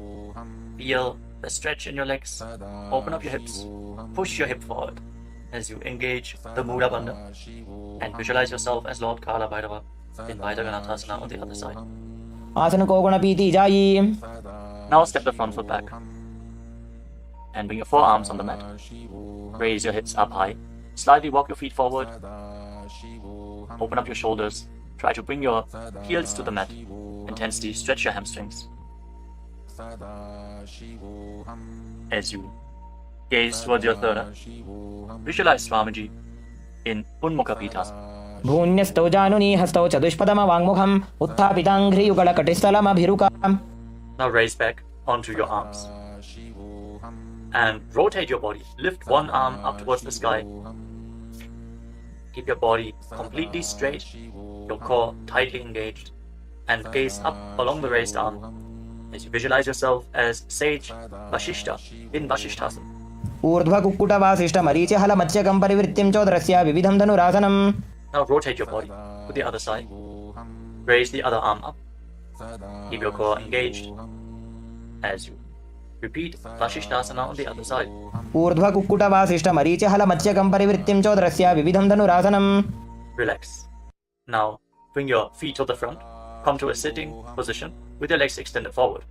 S3: Feel the stretch in your legs. Open up your hips. Push your hip forward as you engage the Mudra Bandha and visualize yourself as Lord Kala Bhairava in Bhairaganathasana on the other side.
S4: आसन को गुण पीती जाई.
S3: Now step the front foot back and bring your forearms on the mat. Raise your hips up high. Slightly walk your feet forward. Open up your shoulders. Try to bring your heels to the mat. Intensely stretch your hamstrings. As you gaze towards your third eye, visualize Swamiji in Unmukha Pitasana.
S4: भून्यस्तौ जानुनी हस्तौ चतुष्पदम वाङ्मुखम् उत्थापिताङ्घ्रियुगलकटिस्थलमभिरुकाम्.
S3: Now raise back onto your arms and rotate your body. Lift one arm up towards the sky. Keep your body completely straight, your core tightly engaged, and gaze up along the raised arm as you visualize yourself as Sage Vashishta in Vashishthasana.
S4: ऊर्ध्वकुक्कुटवासिष्ठमरीचिहलमत्स्यकं परिवृत्तिं चोदरस्य विविधं धनुरासनम्.
S3: Now rotate your body to the other side. Raise the other arm up. Keep your core engaged as you repeat Vashishthasana on the other side.
S4: ऊर्ध्वकुक्कुटवासिष्ठमरीचिहलमत्स्यकं परिवृत्तिं चोदरस्य विविधं धनुरासनम्.
S3: Relax. Now bring your feet to the front. Come to a sitting position with your legs extended forward.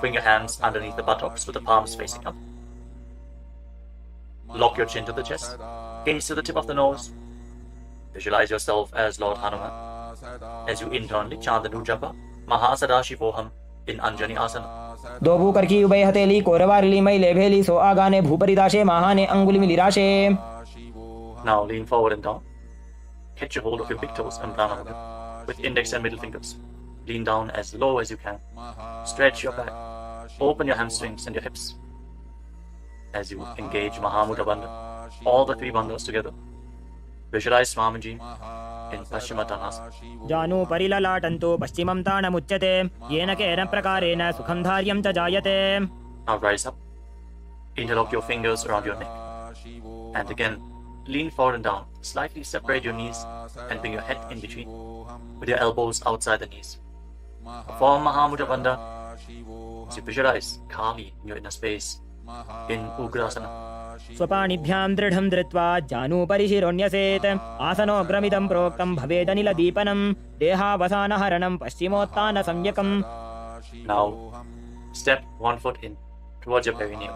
S3: Bring your hands underneath the buttocks with the palms facing up. Lock your chin to the chest. Gaze to the tip of the nose. Visualize yourself as Lord Hanuman as you internally chant the new japa Mahasadashivoham in Anjani Asana.
S4: दोबू करकी उभय हथेली कोरवारली मैले भेली सो आगाने भूपरिदाशे महाने अंगुली मिलिराशे.
S3: Now lean forward and down. Catch a hold of your big toes and pranayama with index and middle fingers. Lean down as low as you can. Stretch your back. Open your hamstrings and your hips as you engage Mahamudra Bandha, all the 3 bandhas together. Visualize Swamiji in Paschimottanasana.
S4: जानु परिललाटन्तो पश्चिमं ताणमुच्यते येन केन प्रकारेण सुखं धार्यं च जायते.
S3: Now rise up. Interlock your fingers around your neck. And again, lean forward and down. Slightly separate your knees and bring your head in between with your elbows outside the knees. Perform Mahamudra Bandha as you visualize Kali in your inner space in Ugrasana.
S4: स्वपाणिभ्यां दृढं धृत्वा जानुपरिशिरोऽन्यसेत् आसनोऽग्रमिदं प्रोक्तं भवेदनिल दीपनं देहावसानहरणं पश्चिमोत्तानसंज्ञकम्.
S3: Now step 1 foot in towards your perineum.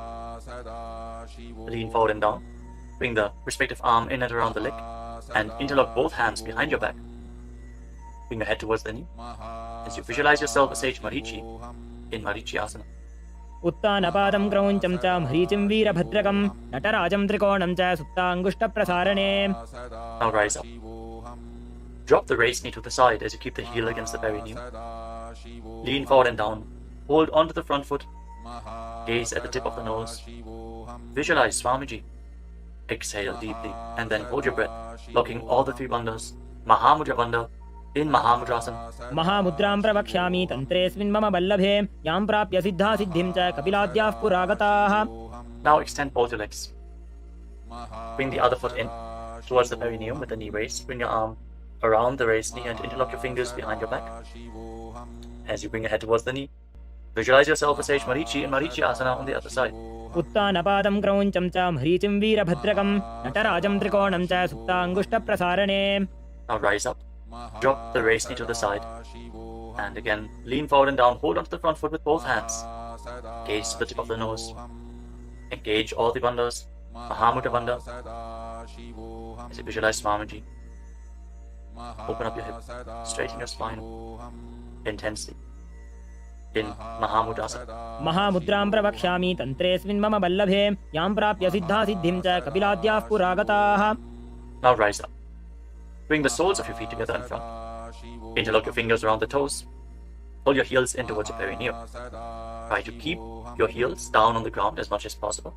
S3: Lean forward and down. Bring the respective arm in and around the leg and interlock both hands behind your back. Bring your head towards the knee as you visualize yourself as Sage Marichi in Marichi Asana.
S4: उत्तानपादं क्रौञ्चं च मरीचिं वीरभद्रकं नटराजं त्रिकोणं च सुप्ताङ्गुष्ठप्रसारणे.
S3: Now rise up. Drop the raised knee to the side as you keep the heel against the perineum. Lean forward and down. Hold onto the front foot. Gaze at the tip of the nose. Visualize Swamiji. Exhale deeply and then hold your breath, locking all the 3 bandhas. Mahamudra Bandha in Mahamudrasana.
S4: महामुद्रां प्रवक्ष्यामि तन्त्रेऽस्मिन् मम वल्लभे यां प्राप्य सिद्धा सिद्धिं च कपिलाद्याः पुरागताः.
S3: Now extend both your legs. Bring the other foot in towards the perineum with the knee raised. Bring your arm around the raised knee and interlock your fingers behind your back. As you bring your head towards the knee, visualize yourself as Sage Marichi in Marichi Asana on the other side.
S4: उत्तानपादं क्रौञ्चं च मरीचिं वीरभद्रकं नटराजं त्रिकोणं च सुप्ताङ्गुष्ठप्रसारणे.
S3: Now rise up. Drop the raised knee to the side. And again, lean forward and down. Hold onto the front foot with both hands. Gaze to the tip of the nose. Engage all the bandhas. Mahamudra Bandha. As you visualize Swamiji. Open up your hip. Straighten your spine. Intensely. In Mahamudrasana.
S4: महामुद्रां प्रवक्ष्यामि तन्त्रेऽस्मिन् मम वल्लभे यां प्राप्य सिद्धा सिद्धिं च कपिलाद्याः पुरागताः.
S3: Now rise up. Bring the soles of your feet together in front. Interlock your fingers around the toes. Pull your heels in towards your perineum. Try to keep your heels down on the ground as much as possible.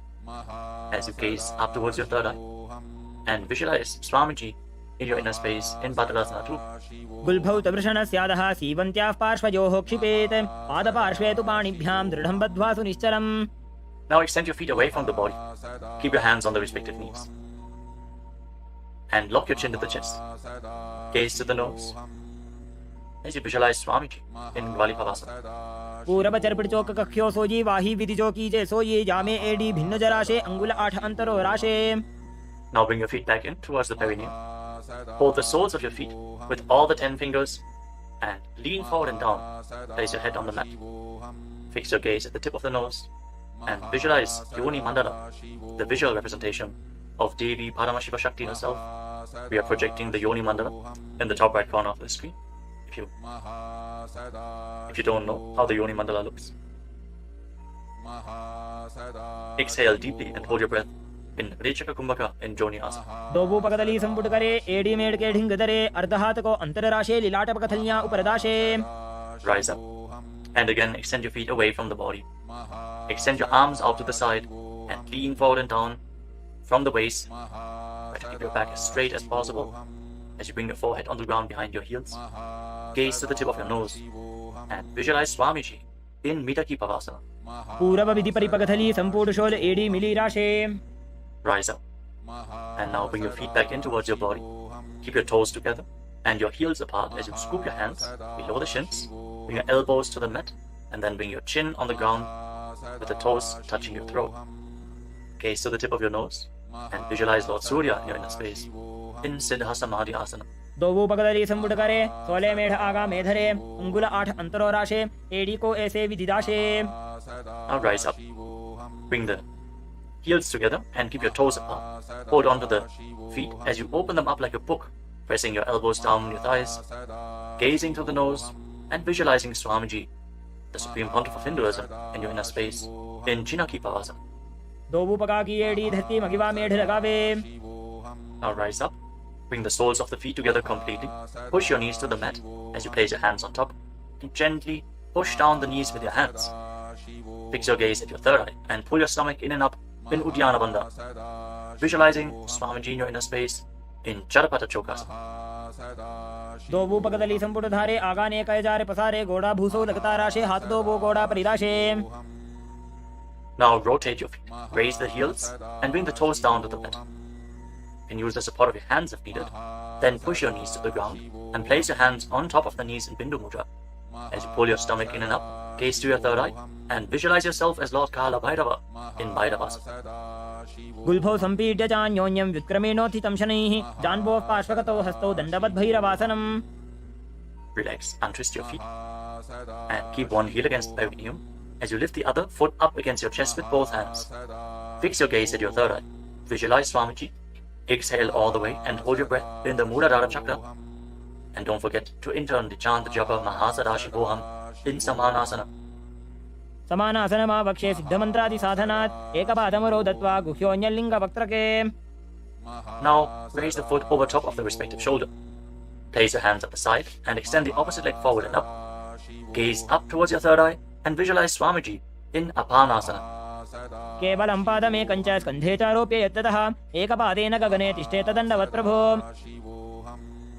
S3: As you gaze up towards your third eye and visualize Swamiji in your inner space in Padadasana too.
S4: गुल्फौ तवृषणस्यादः सीवन्त्याः पार्श्वयोः क्षिपेत् पादपार्श्वे तु पाणिभ्यां दृढं बद्ध्वा सुनिश्चलम्.
S3: Now extend your feet away from the body. Keep your hands on the respective knees. And lock your chin to the chest. Gaze to the nose. As you visualize Swamiji in Gvalipavasana.
S4: पूरब चरपट चौक कख्यो सोजी वाही विधि जो कीजे सोये जामे AD भिन्न जराशे अंगुल 8 अंतरो राशे.
S3: Now bring your feet back in towards the perineum. Hold the soles of your feet with all the 10 fingers and lean forward and down. Place your head on the mat. Fix your gaze at the tip of the nose and visualize Yoni Mandala, the visual representation of Devi Paramashiva Shakti herself. We are projecting the Yoni Mandala in the top right corner of the screen. If you don't know how the Yoni Mandala looks. Exhale deeply and hold your breath in Rechaka Kumbhaka in Joni Asana.
S4: दोबू पकदली संपुट करे AD made के ढिंग दरे अर्धहात को अंतरराशे लीलाट पकथलियां उपरदाशे.
S3: Rise up and again extend your feet away from the body. Extend your arms out to the side and lean forward and down from the waist. Try to keep your back as straight as possible as you bring your forehead on the ground behind your heels. Gaze to the tip of your nose and visualize Swamiji in Mitaki Pavasana.
S4: पूरब विधि परिपकथली संपूर्ण शोल एडी मिली राशे.
S3: Rise up and now bring your feet back in towards your body. Keep your toes together and your heels apart as you scoop your hands below the shins. Bring your elbows to the mat and then bring your chin on the ground with the toes touching your throat. Gaze to the tip of your nose and visualize Lord Surya in your inner space in Siddha Samadhi Asana.
S4: दोबू पकदली संपुट करे 16 मेढ़ आगा मेधरे अंगुल 8 अंतरो राशे AD को ऐसे विधिदाशे.
S3: Now rise up. Bring the heels together and keep your toes apart. Hold on to the feet as you open them up like a book, pressing your elbows down on your thighs, gazing through the nose and visualizing Swamiji, the Supreme Pontiff of Hinduism, in your inner space in Chinaki Pavasana.
S4: दोबू पका की AD धरती मगिवा मेढ़ लगावे.
S3: Now rise up. Bring the soles of the feet together completely. Push your knees to the mat as you place your hands on top and gently push down the knees with your hands. Fix your gaze at your third eye and pull your stomach in and up in Uddiyana Bandha. Visualizing Swamiji in your inner space in Charapata Chokasana.
S4: दोबू पकदली संपुट धारे आगाने कय जारे पसारे गोड़ा भूसो लगता राशे हाथ दोबू गोड़ा परिराशे.
S3: Now rotate your feet. Raise the heels and bring the toes down to the mat. You can use the support of your hands if needed. Then push your knees to the ground and place your hands on top of the knees in Bindu Mudra. As you pull your stomach in and up, gaze to your third eye and visualize yourself as Lord Kala Bhairava in Bhairavasana.
S4: गुल्फौ संपीड्य चान्योन्यं व्युत्क्रमेणोत्थितं शनैः जान्वोः पार्श्वगतौ हस्तौ दण्डवद् भैरवासनम्.
S3: Relax, untwist your feet and keep one heel against the perineum as you lift the other foot up against your chest with both hands. Fix your gaze at your third eye. Visualize Swamiji. Exhale all the way and hold your breath in the Muladhara chakra. And don't forget to internally chant the japa Mahasadashivoham in Samanasana.
S4: समानासनमा वक्षे सिद्धमन्त्रादि साधनात् एकपादमरो दत्वा गुह्योऽन्यलिङ्ग वक्त्रके.
S3: Now raise the foot over top of the respective shoulder. Place your hands at the side and extend the opposite leg forward and up. Gaze up towards your third eye and visualize Swamiji in Apanasana.
S4: केवलं पादमेकं च स्कन्धे चारोप्य यत्ततः एकपादेन गगने तिष्ठेत दण्डवत् प्रभो.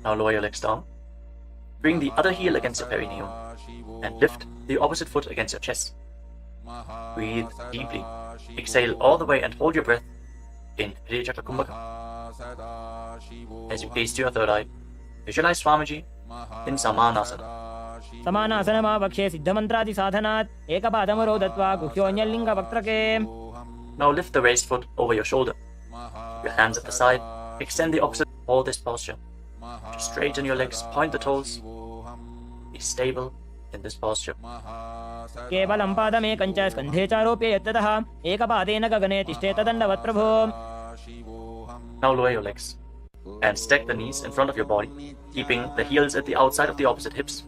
S3: Now lower your legs down. Bring the other heel against your perineum and lift the opposite foot against your chest. Breathe deeply. Exhale all the way and hold your breath in Rechaka Kumbhaka. As you gaze to your third eye, visualize Swamiji in Samanasana.
S4: समानासनमा वक्षे सिद्धमन्त्रादि साधनात् एकपादमरो दत्वा गुह्योऽन्यलिङ्ग वक्त्रके.
S3: Now lift the raised foot over your shoulder. Your hands at the side. Extend the opposite. Hold this posture. Just straighten your legs. Point the toes. Be stable in this posture.
S4: केवलं पादमेकं च स्कन्धे चारोप्य यत्ततः एकपादेन गगने तिष्ठेत दण्डवत् प्रभो.
S3: Now lower your legs and stack the knees in front of your body, keeping the heels at the outside of the opposite hips.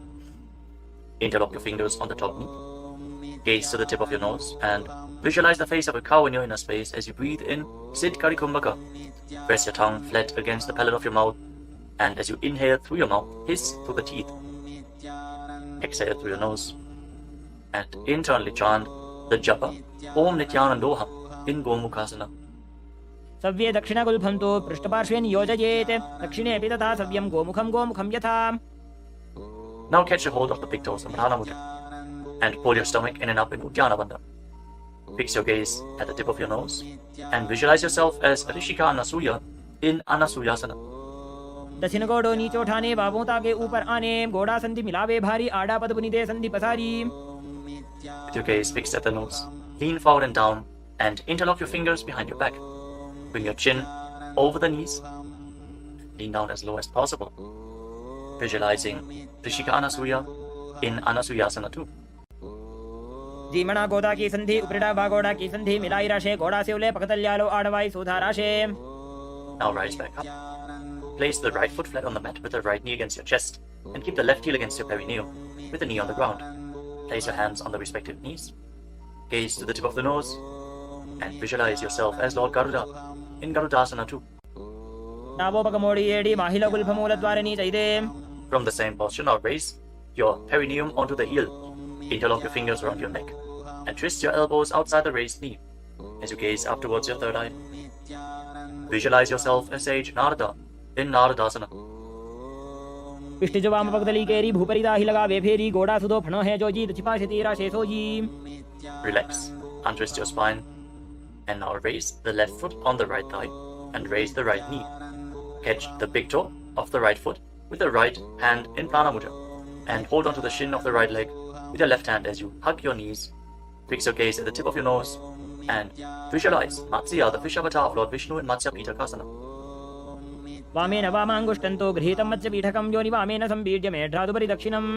S3: Interlock your fingers on the top knee. Gaze to the tip of your nose and visualize the face of a cow in your inner space as you breathe in Siddh Kari Kumbhaka. Press your tongue flat against the palate of your mouth, and as you inhale through your mouth, hiss through the teeth. Exhale through your nose and internally chant the japa Om Nithyananda Yoga in Gomukhasana.
S4: सव्ये दक्षिणगुल्फं तु पृष्ठपार्श्वे नियोजयेत् दक्षिणेऽपि तथा सव्यं गोमुखं यथा.
S3: Now catch a hold of the big toes in Prana Mudra and pull your stomach in and up in Uddiyana Bandha. Fix your gaze at the tip of your nose and visualize yourself as Rishika Anasuya in Anasuyasana.
S4: दक्षिण गोड़ो नीचे उठाने, बाबों ताके ऊपर आने, गोड़ा संधि मिलावे भारी, आड़ा पद बुनिदे संधि पसारी.
S3: With your gaze fixed at the nose, lean forward and down and interlock your fingers behind your back. Bring your chin over the knees. Lean down as low as possible. Visualizing Rishika Anasuya in Anasuyasana too.
S4: जीमणा गोदा की संधि, उपरिड़ा बागोड़ा की संधि मिलाई राशे, गोड़ा से उले पकतल्यालो आड़वाई सुधा राशे.
S3: Now rise back up. Place the right foot flat on the mat with the right knee against your chest and keep the left heel against your perineum with the knee on the ground. Place your hands on the respective knees. Gaze to the tip of the nose and visualize yourself as Lord Garuda in Garudasana too. From the same posture, now raise your perineum onto the heel. Interlock your fingers around your neck and twist your elbows outside the raised knee as you gaze up towards your third eye. Visualize yourself as sage Narada in Naradasana.
S4: पिष्टिज वाम पगदली केरी भूपरिदा ही लगा वे फेरी गोड़ा सुदो फणो है जो जी दचिपा तेरा शेषो जी.
S3: Relax, untwist your spine and now raise the left foot on the right thigh and raise the right knee. Catch the big toe of the right foot with the right hand in Prana Mudra and hold onto the shin of the right leg with your left hand as you hug your knees. Fix your gaze at the tip of your nose and visualize Matsya, the fish avatar of Lord Vishnu in Matsya Pitakasana.
S4: वामेन वामांगुष्टन्तो गृहीतं मत्स्यपीठकं योनि वामेन संबीड्य मेढ्रादुपरि दक्षिणम्.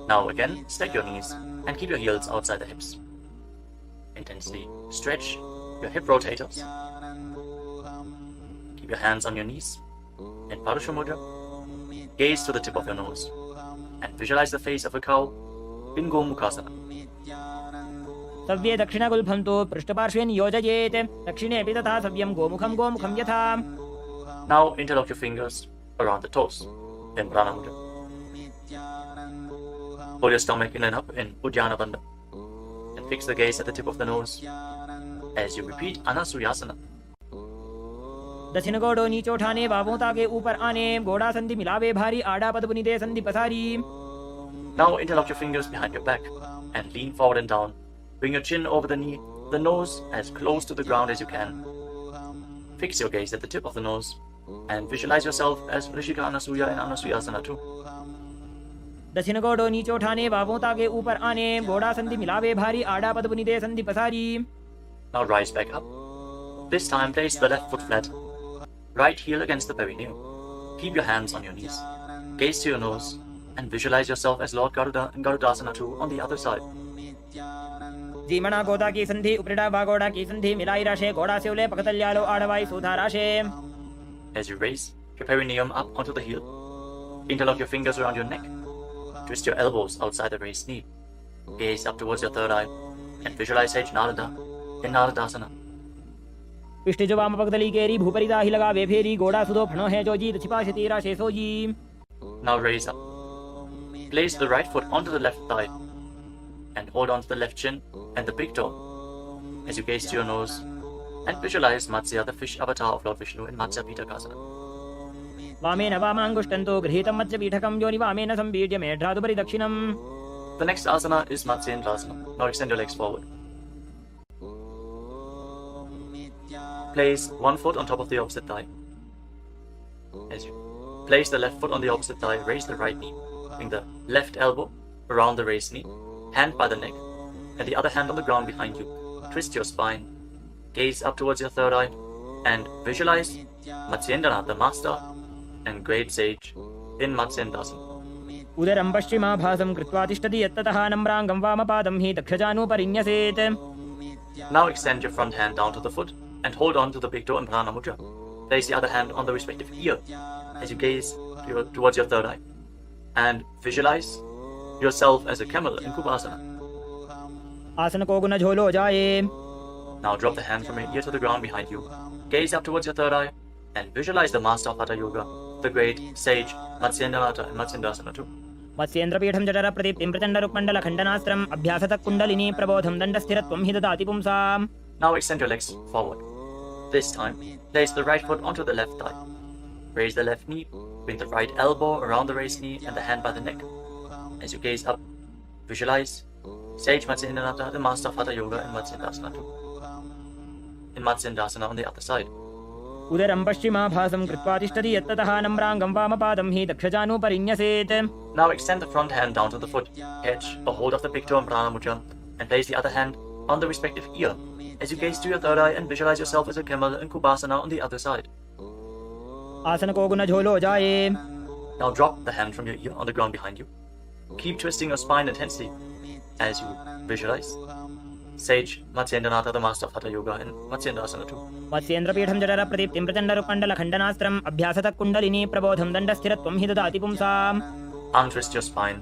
S3: Now again, stack your knees and keep your heels outside the hips. Intensely stretch your hip rotators. Keep your hands on your knees in Parusha Mudra. Gaze to the tip of your nose and visualize the face of a cow in Gomukhasana.
S4: सव्ये दक्षिणगुल्फं तु पृष्ठपार्श्वे नियोजयेत् दक्षिणेऽपि तथा सव्यं गोमुखं यथा.
S3: Now interlock your fingers around the toes in Prana Mudra. Pull your stomach in and up in Uddiyana Bandha and fix the gaze at the tip of the nose as you repeat Anasuyasana.
S4: दक्षिण गोड़ो नीचे उठाने, बाबों ताके ऊपर आने, गोड़ा संधि मिलावे भारी, आड़ा पद बुनिदे संधि पसारी.
S3: Now interlock your fingers behind your back and lean forward and down. Bring your chin over the knee, the nose as close to the ground as you can. Fix your gaze at the tip of the nose and visualize yourself as Rishika Anasuya in Anasuyasana too.
S4: दक्षिण गोड़ो नीचे उठाने, बाबों ताके ऊपर आने, गोड़ा संधि मिलावे भारी, आड़ा पद बुनिदे संधि पसारी.
S3: Now rise back up. This time place the left foot flat, right heel against the perineum. Keep your hands on your knees. Gaze to your nose and visualize yourself as Lord Garuda in Garudasana too on the other side.
S4: जीमणा गोदा की संधि, उपरिड़ा बागोड़ा की संधि मिलाई राशे, गोड़ा से उले पकतल्यालो आड़वाई सुधा राशे.
S3: As you raise your perineum up onto the heel, interlock your fingers around your neck. Twist your elbows outside the raised knee. Gaze up towards your third eye and visualize sage Narada in Naradasana.
S4: पिष्टिज वाम पगदली केरी भूपरिदा ही लगा वे फेरी गोड़ा सुदो फणो है जो जी दचिपा तेरा शेषो जी.
S3: Now raise up. Place the right foot onto the left thigh and hold on to the left shin and the big toe as you gaze to your nose and visualize Matsya, the fish avatar of Lord Vishnu in Matsya Pitakasana.
S4: वामेन वामांगुष्टन्तो गृहीतं मत्स्यपीठकं योनि वामेन संबीड्य मेढ्रादुपरि दक्षिणम्.
S3: The next asana is Matsyendrasana. Now extend your legs forward. Place one foot on top of the opposite thigh. As you place the left foot on the opposite thigh, raise the right knee. Bring the left elbow around the raised knee, hand by the neck, and the other hand on the ground behind you. Twist your spine. Gaze up towards your third eye and visualize Matsyendra, the master and great sage in Matsyendasana.
S4: उदरं पश्चिमाभासं कृत्वा तिष्ठति यत्ततः नम्राङ्गं वामपादं हि दक्षजानुपरिन्यसेत्.
S3: Now extend your front hand down to the foot and hold on to the big toe in Prana Mudra. Place the other hand on the respective ear as you gaze towards your third eye and visualize yourself as a camel in Kubasana.
S4: आसन को गुण झोलो जाए.
S3: Now drop the hand from your ear to the ground behind you. Gaze up towards your third eye and visualize the master of Hatha Yoga, the great sage Matsyendranath in Matsyendasana too.
S4: मत्स्येन्द्रपीठं जठर प्रदीप्तिं प्रचण्डरुक्मण्डल खण्डनास्त्रम् अभ्यासतः kundalini प्रबोधं दण्डस्थिरत्वं हि ददाति पुंसाम्.
S3: Now extend your legs forward. This time, place the right foot onto the left thigh. Raise the left knee, bring the right elbow around the raised knee and the hand by the neck. As you gaze up, visualize Sage Matsyendranatha, the master of Hatha Yoga in Matsyendasana 2. In Matsyendasana on the other side.
S4: उदरं पश्चिमाभासं कृत्वा तिष्ठति यत्ततः नम्राङ्गं वामपादं हि दक्षजानुपरिन्यसेत्.
S3: Now extend the front hand down to the foot, catch a hold of the big toe and prana mudra, and place the other hand on the respective ear as you gaze to your third eye and visualize yourself as a camel in Kubasana on the other side.
S4: आसन को गुण झोलो जाए.
S3: Now drop the hand from your ear on the ground behind you. Keep twisting your spine intensely as you visualize Sage Matsyendranatha, the master of Hatha Yoga in Matsyendasana 2.
S4: मत्स्येन्द्रपीठं जठर प्रदीप्तिं प्रचण्डरुकण्डलखण्डनास्त्रम् अभ्यासतः kundalini प्रबोधं दण्डस्थिरत्वं हि ददाति पुंसाम्.
S3: Untwist your spine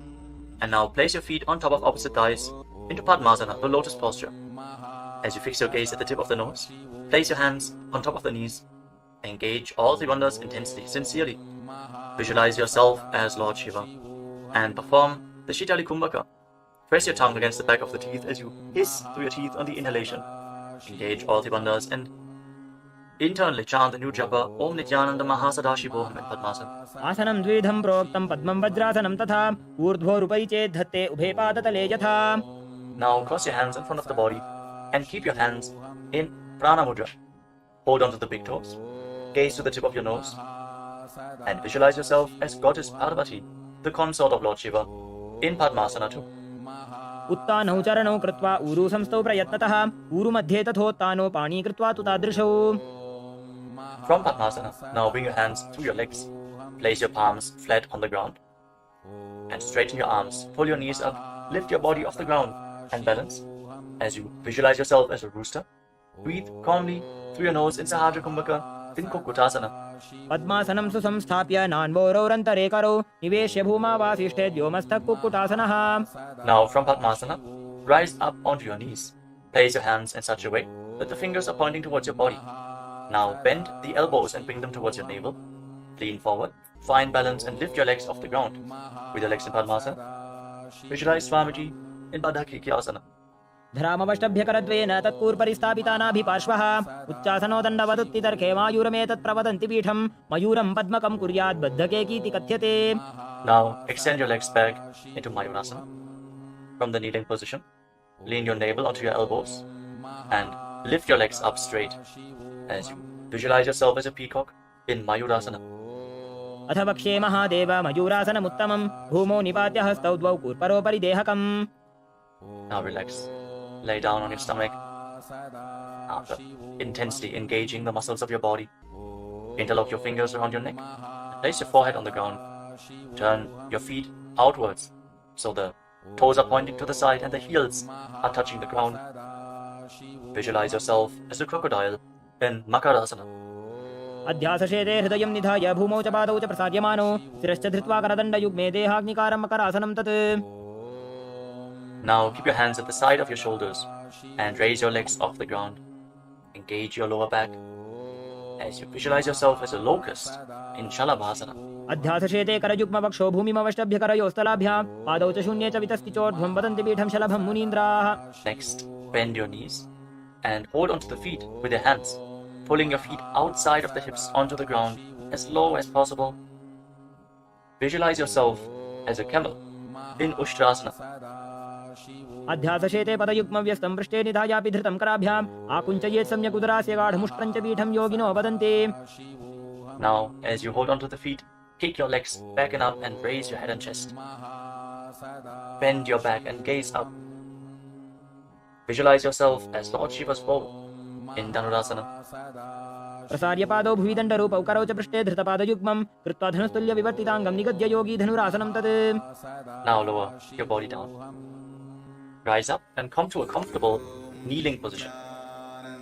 S3: and now place your feet on top of opposite thighs into Padmasana, the lotus posture. As you fix your gaze at the tip of the nose, place your hands on top of the knees. Engage all the bandhas intensely, sincerely. Visualize yourself as Lord Shiva and perform the Shitali Kumbhaka. Press your tongue against the back of the teeth as you hiss through your teeth on the inhalation. Engage all the bandhas and internally chant the new japa Om Nithyananda Yoga in Padmasana.
S4: आसनं द्विधं प्रोक्तं पद्मं वज्रासनं तथा ऊर्ध्वोरुपरि चेत् धत्ते उभे पादतले यथा.
S3: Now cross your hands in front of the body and keep your hands in prana mudra. Hold on to the big toes. Gaze to the tip of your nose and visualize yourself as Goddess Parvati, the consort of Lord Shiva, in Padmasana 2.
S4: उत्तानौ चरणौ कृत्वा ऊरु संस्थौ प्रयत्नतः ऊरु मध्ये तथोत्तानो पाणी कृत्वा तु तादृशौ.
S3: From Padmasana, now bring your hands through your legs. Place your palms flat on the ground and straighten your arms. Pull your knees up, lift your body off the ground and balance as you visualize yourself as a rooster. Breathe calmly through your nose in Sahaja Kumbhaka in Kukutasana.
S4: पद्मासनं सुसंस्थाप्य नान्वोरौरन्तरे करौ निवेश्य भूमावासिष्ठे व्योमस्थः कुक्कुटासनः.
S3: Now from Padmasana, rise up onto your knees. Place your hands in such a way that the fingers are pointing towards your body. Now bend the elbows and bring them towards your navel. Lean forward, find balance and lift your legs off the ground. With your legs in Padmasana, visualize Swamiji in Bandhas.
S4: धरामवष्टभ्यकरद्वेन तत्पूर्परिस्थापितानाभिपार्श्वः उच्चासनो दण्डवदुत्तितर्के मायूरमेतत् प्रवदन्ति पीठं मयूरं पद्मकं कुर्यात् बद्धकेकीति कथ्यते.
S3: Now extend your legs back into Mayurasana. From the kneeling position, lean your navel onto your elbows and lift your legs up straight as you visualize yourself as a peacock in Mayurasana.
S4: अथ वक्ष्ये महादेव मयूरासनमुत्तमं भूमौ निपात्य हस्तौ द्वौ कूर्परोपरि देहकम्.
S3: Now relax. Lay down on your stomach. After intensely engaging the muscles of your body, interlock your fingers around your neck. Place your forehead on the ground. Turn your feet outwards so the toes are pointing to the side and the heels are touching the ground. Visualize yourself as a crocodile in Makarasana.
S4: अध्यासशेते हृदयं निधाय भूमौ च पादौ च प्रसार्यमानो शिरश्च धृत्वा करदण्डयुग्मे देहाग्निकारं मकरासनं तत्.
S3: Now keep your hands at the side of your shoulders and raise your legs off the ground. Engage your lower back as you visualize yourself as a locust in Shalabhasana.
S4: अध्यासशेते करयुग्मवक्षो भूमिमवष्टभ्यकरयोस्तलाभ्यां पादौ च शून्ये च वितस्तिचोर्ध्वं वदन्ति पीठं शलभं मुनीन्द्राः.
S3: Next, bend your knees and hold onto the feet with your hands, pulling your feet outside of the hips onto the ground as low as possible. Visualize yourself as a camel in Ushtrasana.
S4: अध्यासशेते पदयुग्मव्यस्तं पृष्ठे निधायापि धृतं कराभ्याम् आकुञ्चयेत् सम्यक् उदरास्य गाढमुष्ट्रं च पीठं योगिनो वदन्ति.
S3: Now, as you hold onto the feet, kick your legs back and up and raise your head and chest. Bend your back and gaze up. Visualize yourself as Lord Shiva's bow in Dhanurasana.
S4: प्रसार्य पादौ भुवि दण्डरूपौ करौ च पृष्ठे धृतपादयुग्मं कृत्वा धनुस्तुल्य विवर्तिताङ्गं निगद्य योगी धनुरासनं तत्.
S3: Now lower your body down. Rise up and come to a comfortable kneeling position.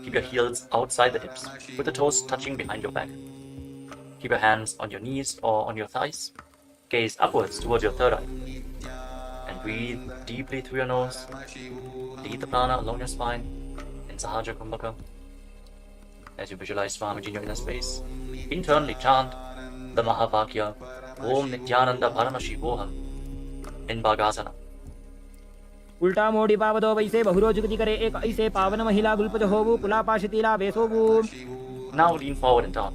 S3: Keep your heels outside the hips with the toes touching behind your back. Keep your hands on your knees or on your thighs. Gaze upwards towards your third eye. And breathe deeply through your nose. Lead the prana along your spine in Sahaja Kumbhaka. As you visualize Swamiji in your inner space, internally chant the Mahavakya Om Nithyananda Paramashivam in Bhagasana.
S4: उल्टा मोड़ी पावदो वैसे बहुरोजुगति करे एक ऐसे पावन महिला गुल्पज होवु कुलापाशितीला वेसोवु.
S3: Now lean forward and down.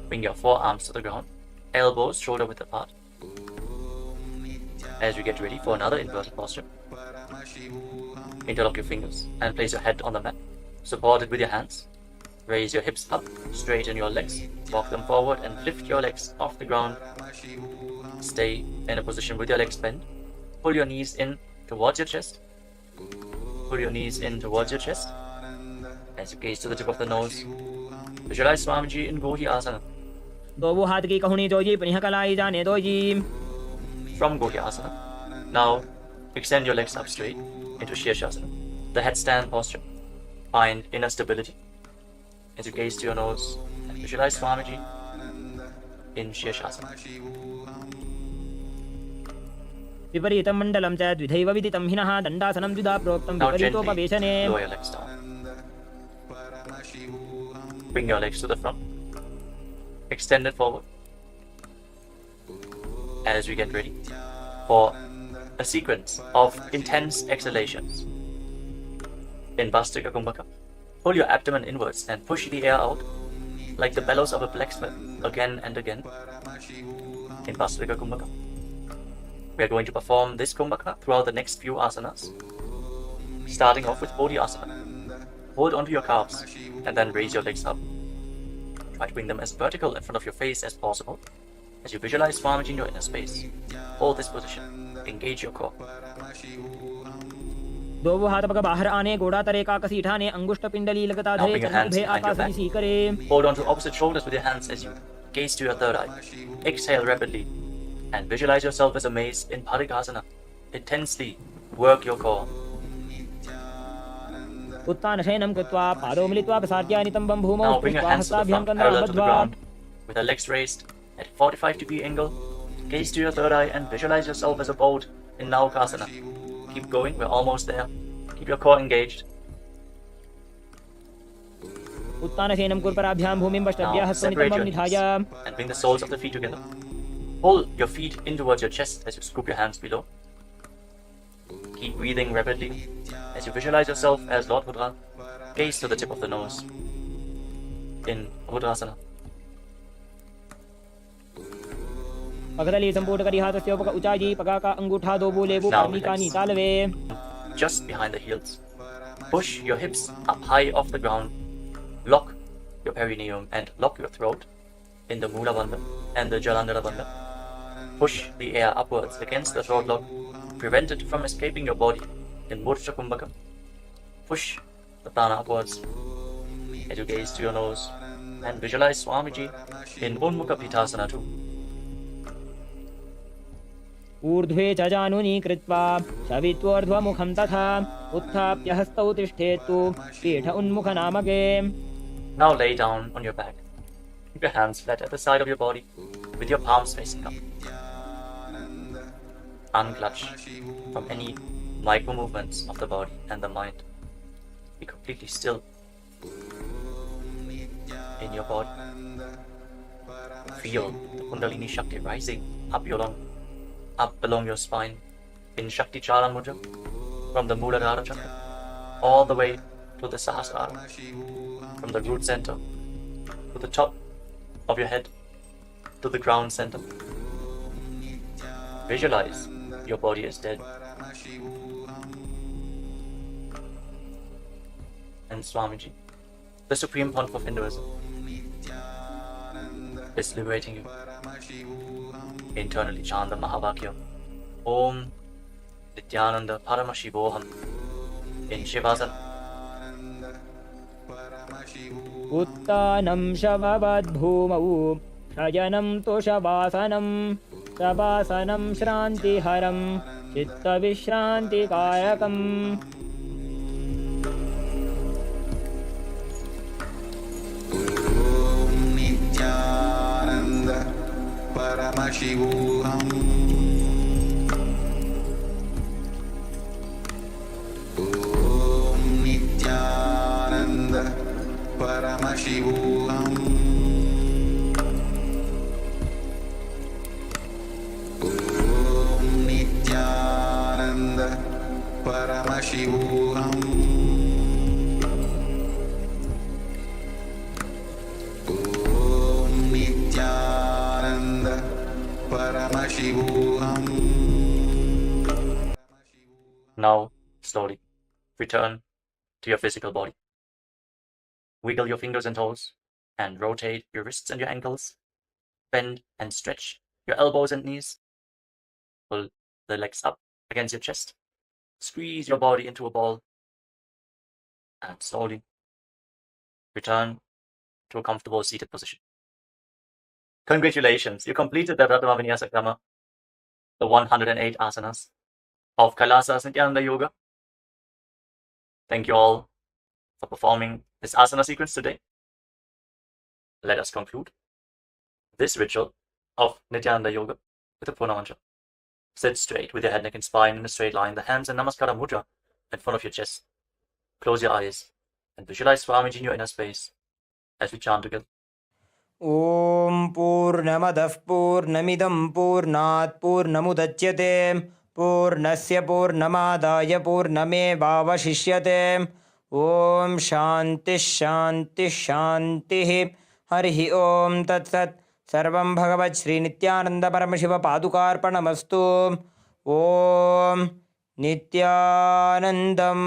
S3: Bring your forearms to the ground, elbows shoulder width apart. As you get ready for another inverted posture, interlock your fingers and place your head on the mat. Support it with your hands. Raise your hips up, straighten your legs, walk them forward and lift your legs off the ground. Stay in a position with your legs bent. Pull your knees in towards your chest. Pull your knees in towards your chest. As you gaze to the tip of the nose, visualize Swamiji in Gohi Asana.
S4: दो हाथ की कहुनी जोजी पुनिह कलाई जाने दो जी.
S3: From Gohi Asana, now extend your legs up straight into Shirshasana, the headstand posture. Find inner stability as you gaze to your nose and visualize Swamiji in Shirshasana.
S4: विपरीतं मण्डलं च द्विधैव विदितं हिनः दण्डासनं द्विधा प्रोक्तं
S3: Now gently
S4: विपरीतोपवेशने.
S3: lower your legs down. Bring your legs to the front. Extend it forward. As we get ready for a sequence of intense exhalations. In Bhastrika Kumbhaka, pull your abdomen inwards and push the air out like the bellows of a blacksmith again and again. In Bhastrika Kumbhaka, we are going to perform this Kumbhaka throughout the next few asanas. Starting off with Bodhi Asana. Hold onto your calves and then raise your legs up. Try to bring them as vertical in front of your face as possible. As you visualize Swamiji in your inner space, hold this position. Engage your core.
S4: दो हाथ पग बाहर आने गोड़ा तरे का कसी ठाने अंगुष्ठ पिंडली लगता
S3: Now
S4: धरे
S3: bring your
S4: चरण
S3: hands
S4: उभे
S3: behind your
S4: आकाश
S3: back.
S4: दिसी करे.
S3: Hold on to opposite shoulders with your hands as you gaze to your third eye. Exhale rapidly and visualize yourself as a mace in Bharikasana. Intensely work your core.
S4: उत्तान शयनं कृत्वा पादौ मिलित्वा प्रसार्य नितम्बं भूमौ
S3: Now bring your
S4: स्थित्वा
S3: hands to the
S4: हस्ताभ्यां
S3: front, parallel to the
S4: कन्दाबद्ध्वा.
S3: ground, with the legs raised at a 45-degree angle. Gaze to your third eye and visualize yourself as a boat in Naukasana. Keep going, we're almost there. Keep your core engaged.
S4: उत्तान शयनं कुर्पराभ्यां भूमिं पश्चाद्य
S3: Now
S4: हस्तो
S3: separate
S4: नितम्बं
S3: your knees
S4: निधाय.
S3: and bring the soles of the feet together. Pull your feet in towards your chest as you scoop your hands below. Keep breathing rapidly as you visualize yourself as Lord Rudra. Gaze to the tip of the nose in Rudrasana.
S4: पगदली संपूर्ण करी हाथस्य उपक उचाजी पगाका अंगूठा दो बोले वो
S3: Now
S4: कर्णिका
S3: relax.
S4: नीतालवे.
S3: Just behind the heels. Push your hips up high off the ground. Lock your perineum and lock your throat in the Mula Bandha and the Jalandhara Bandha. Push the air upwards against the throat lock. Prevent it from escaping your body in Murcha Kumbhaka. Push the prana upwards as you gaze to your nose and visualize Swamiji in Unmukha Pitasana too.
S4: ऊर्ध्वे च जानुनी कृत्वा शवित्वोर्ध्वमुखं तथा उत्थाप्य हस्तौ तिष्ठेत्तु पीठ उन्मुखनामके.
S3: Now lay down on your back. Keep your hands flat at the side of your body with your palms facing up. Unclutch from any micro movements of the body and the mind. Be completely still in your body. Feel the Kundalini Shakti rising up along your spine in Shakti Charan Mudra from the Muladhara Chakra all the way to the Sahasrara, from the root center to the top of your head to the ground center. Visualize your body is dead. And Swamiji, the Supreme Pontiff of Hinduism, is liberating you. Internally chant the Mahavakya. Om Nithyananda Paramashivoham in Shivasana.
S4: उत्तानं शववद्भूमौ शयनं तु शवासनं शवासनं श्रान्तिहरं चित्तविश्रान्तिकायकम्.
S5: नित्यानन्द परमशिवोऽहम्. ॐ नित्यानन्द परमशिवोऽहम्. ॐ नित्यानन्द परमशिवोऽहम्. ॐ Paramashivam.
S3: Now, slowly, return to your physical body. Wiggle your fingers and toes, and rotate your wrists and your ankles. Bend and stretch your elbows and knees. Pull the legs up against your chest. Squeeze your body into a ball. And slowly return to a comfortable seated position. Congratulations, you completed the Vinyasa Krama, the 108 asanas of Kailasa's Nithyananda Yoga. Thank you all for performing this asana sequence today. Let us conclude this ritual of Nithyananda Yoga with a Purna mantra. Sit straight with your head, neck, and spine in a straight line, the hands in Namaskara mudra in front of your chest. Close your eyes and visualize Swamiji in your inner space as we chant together.
S4: ॐ पूर्णमदः पूर्णमिदं पूर्णात् पूर्णमुदच्यते पूर्णस्य पूर्णमादाय पूर्णमेवावशिष्यते ॐ शान्तिः शान्तिः शान्तिः हरिः ॐ तत्सत् सर्वं भगवत् श्रीनित्यानन्दपरमशिवपादुकार्पणमस्तु ॐ नित्यानन्दम्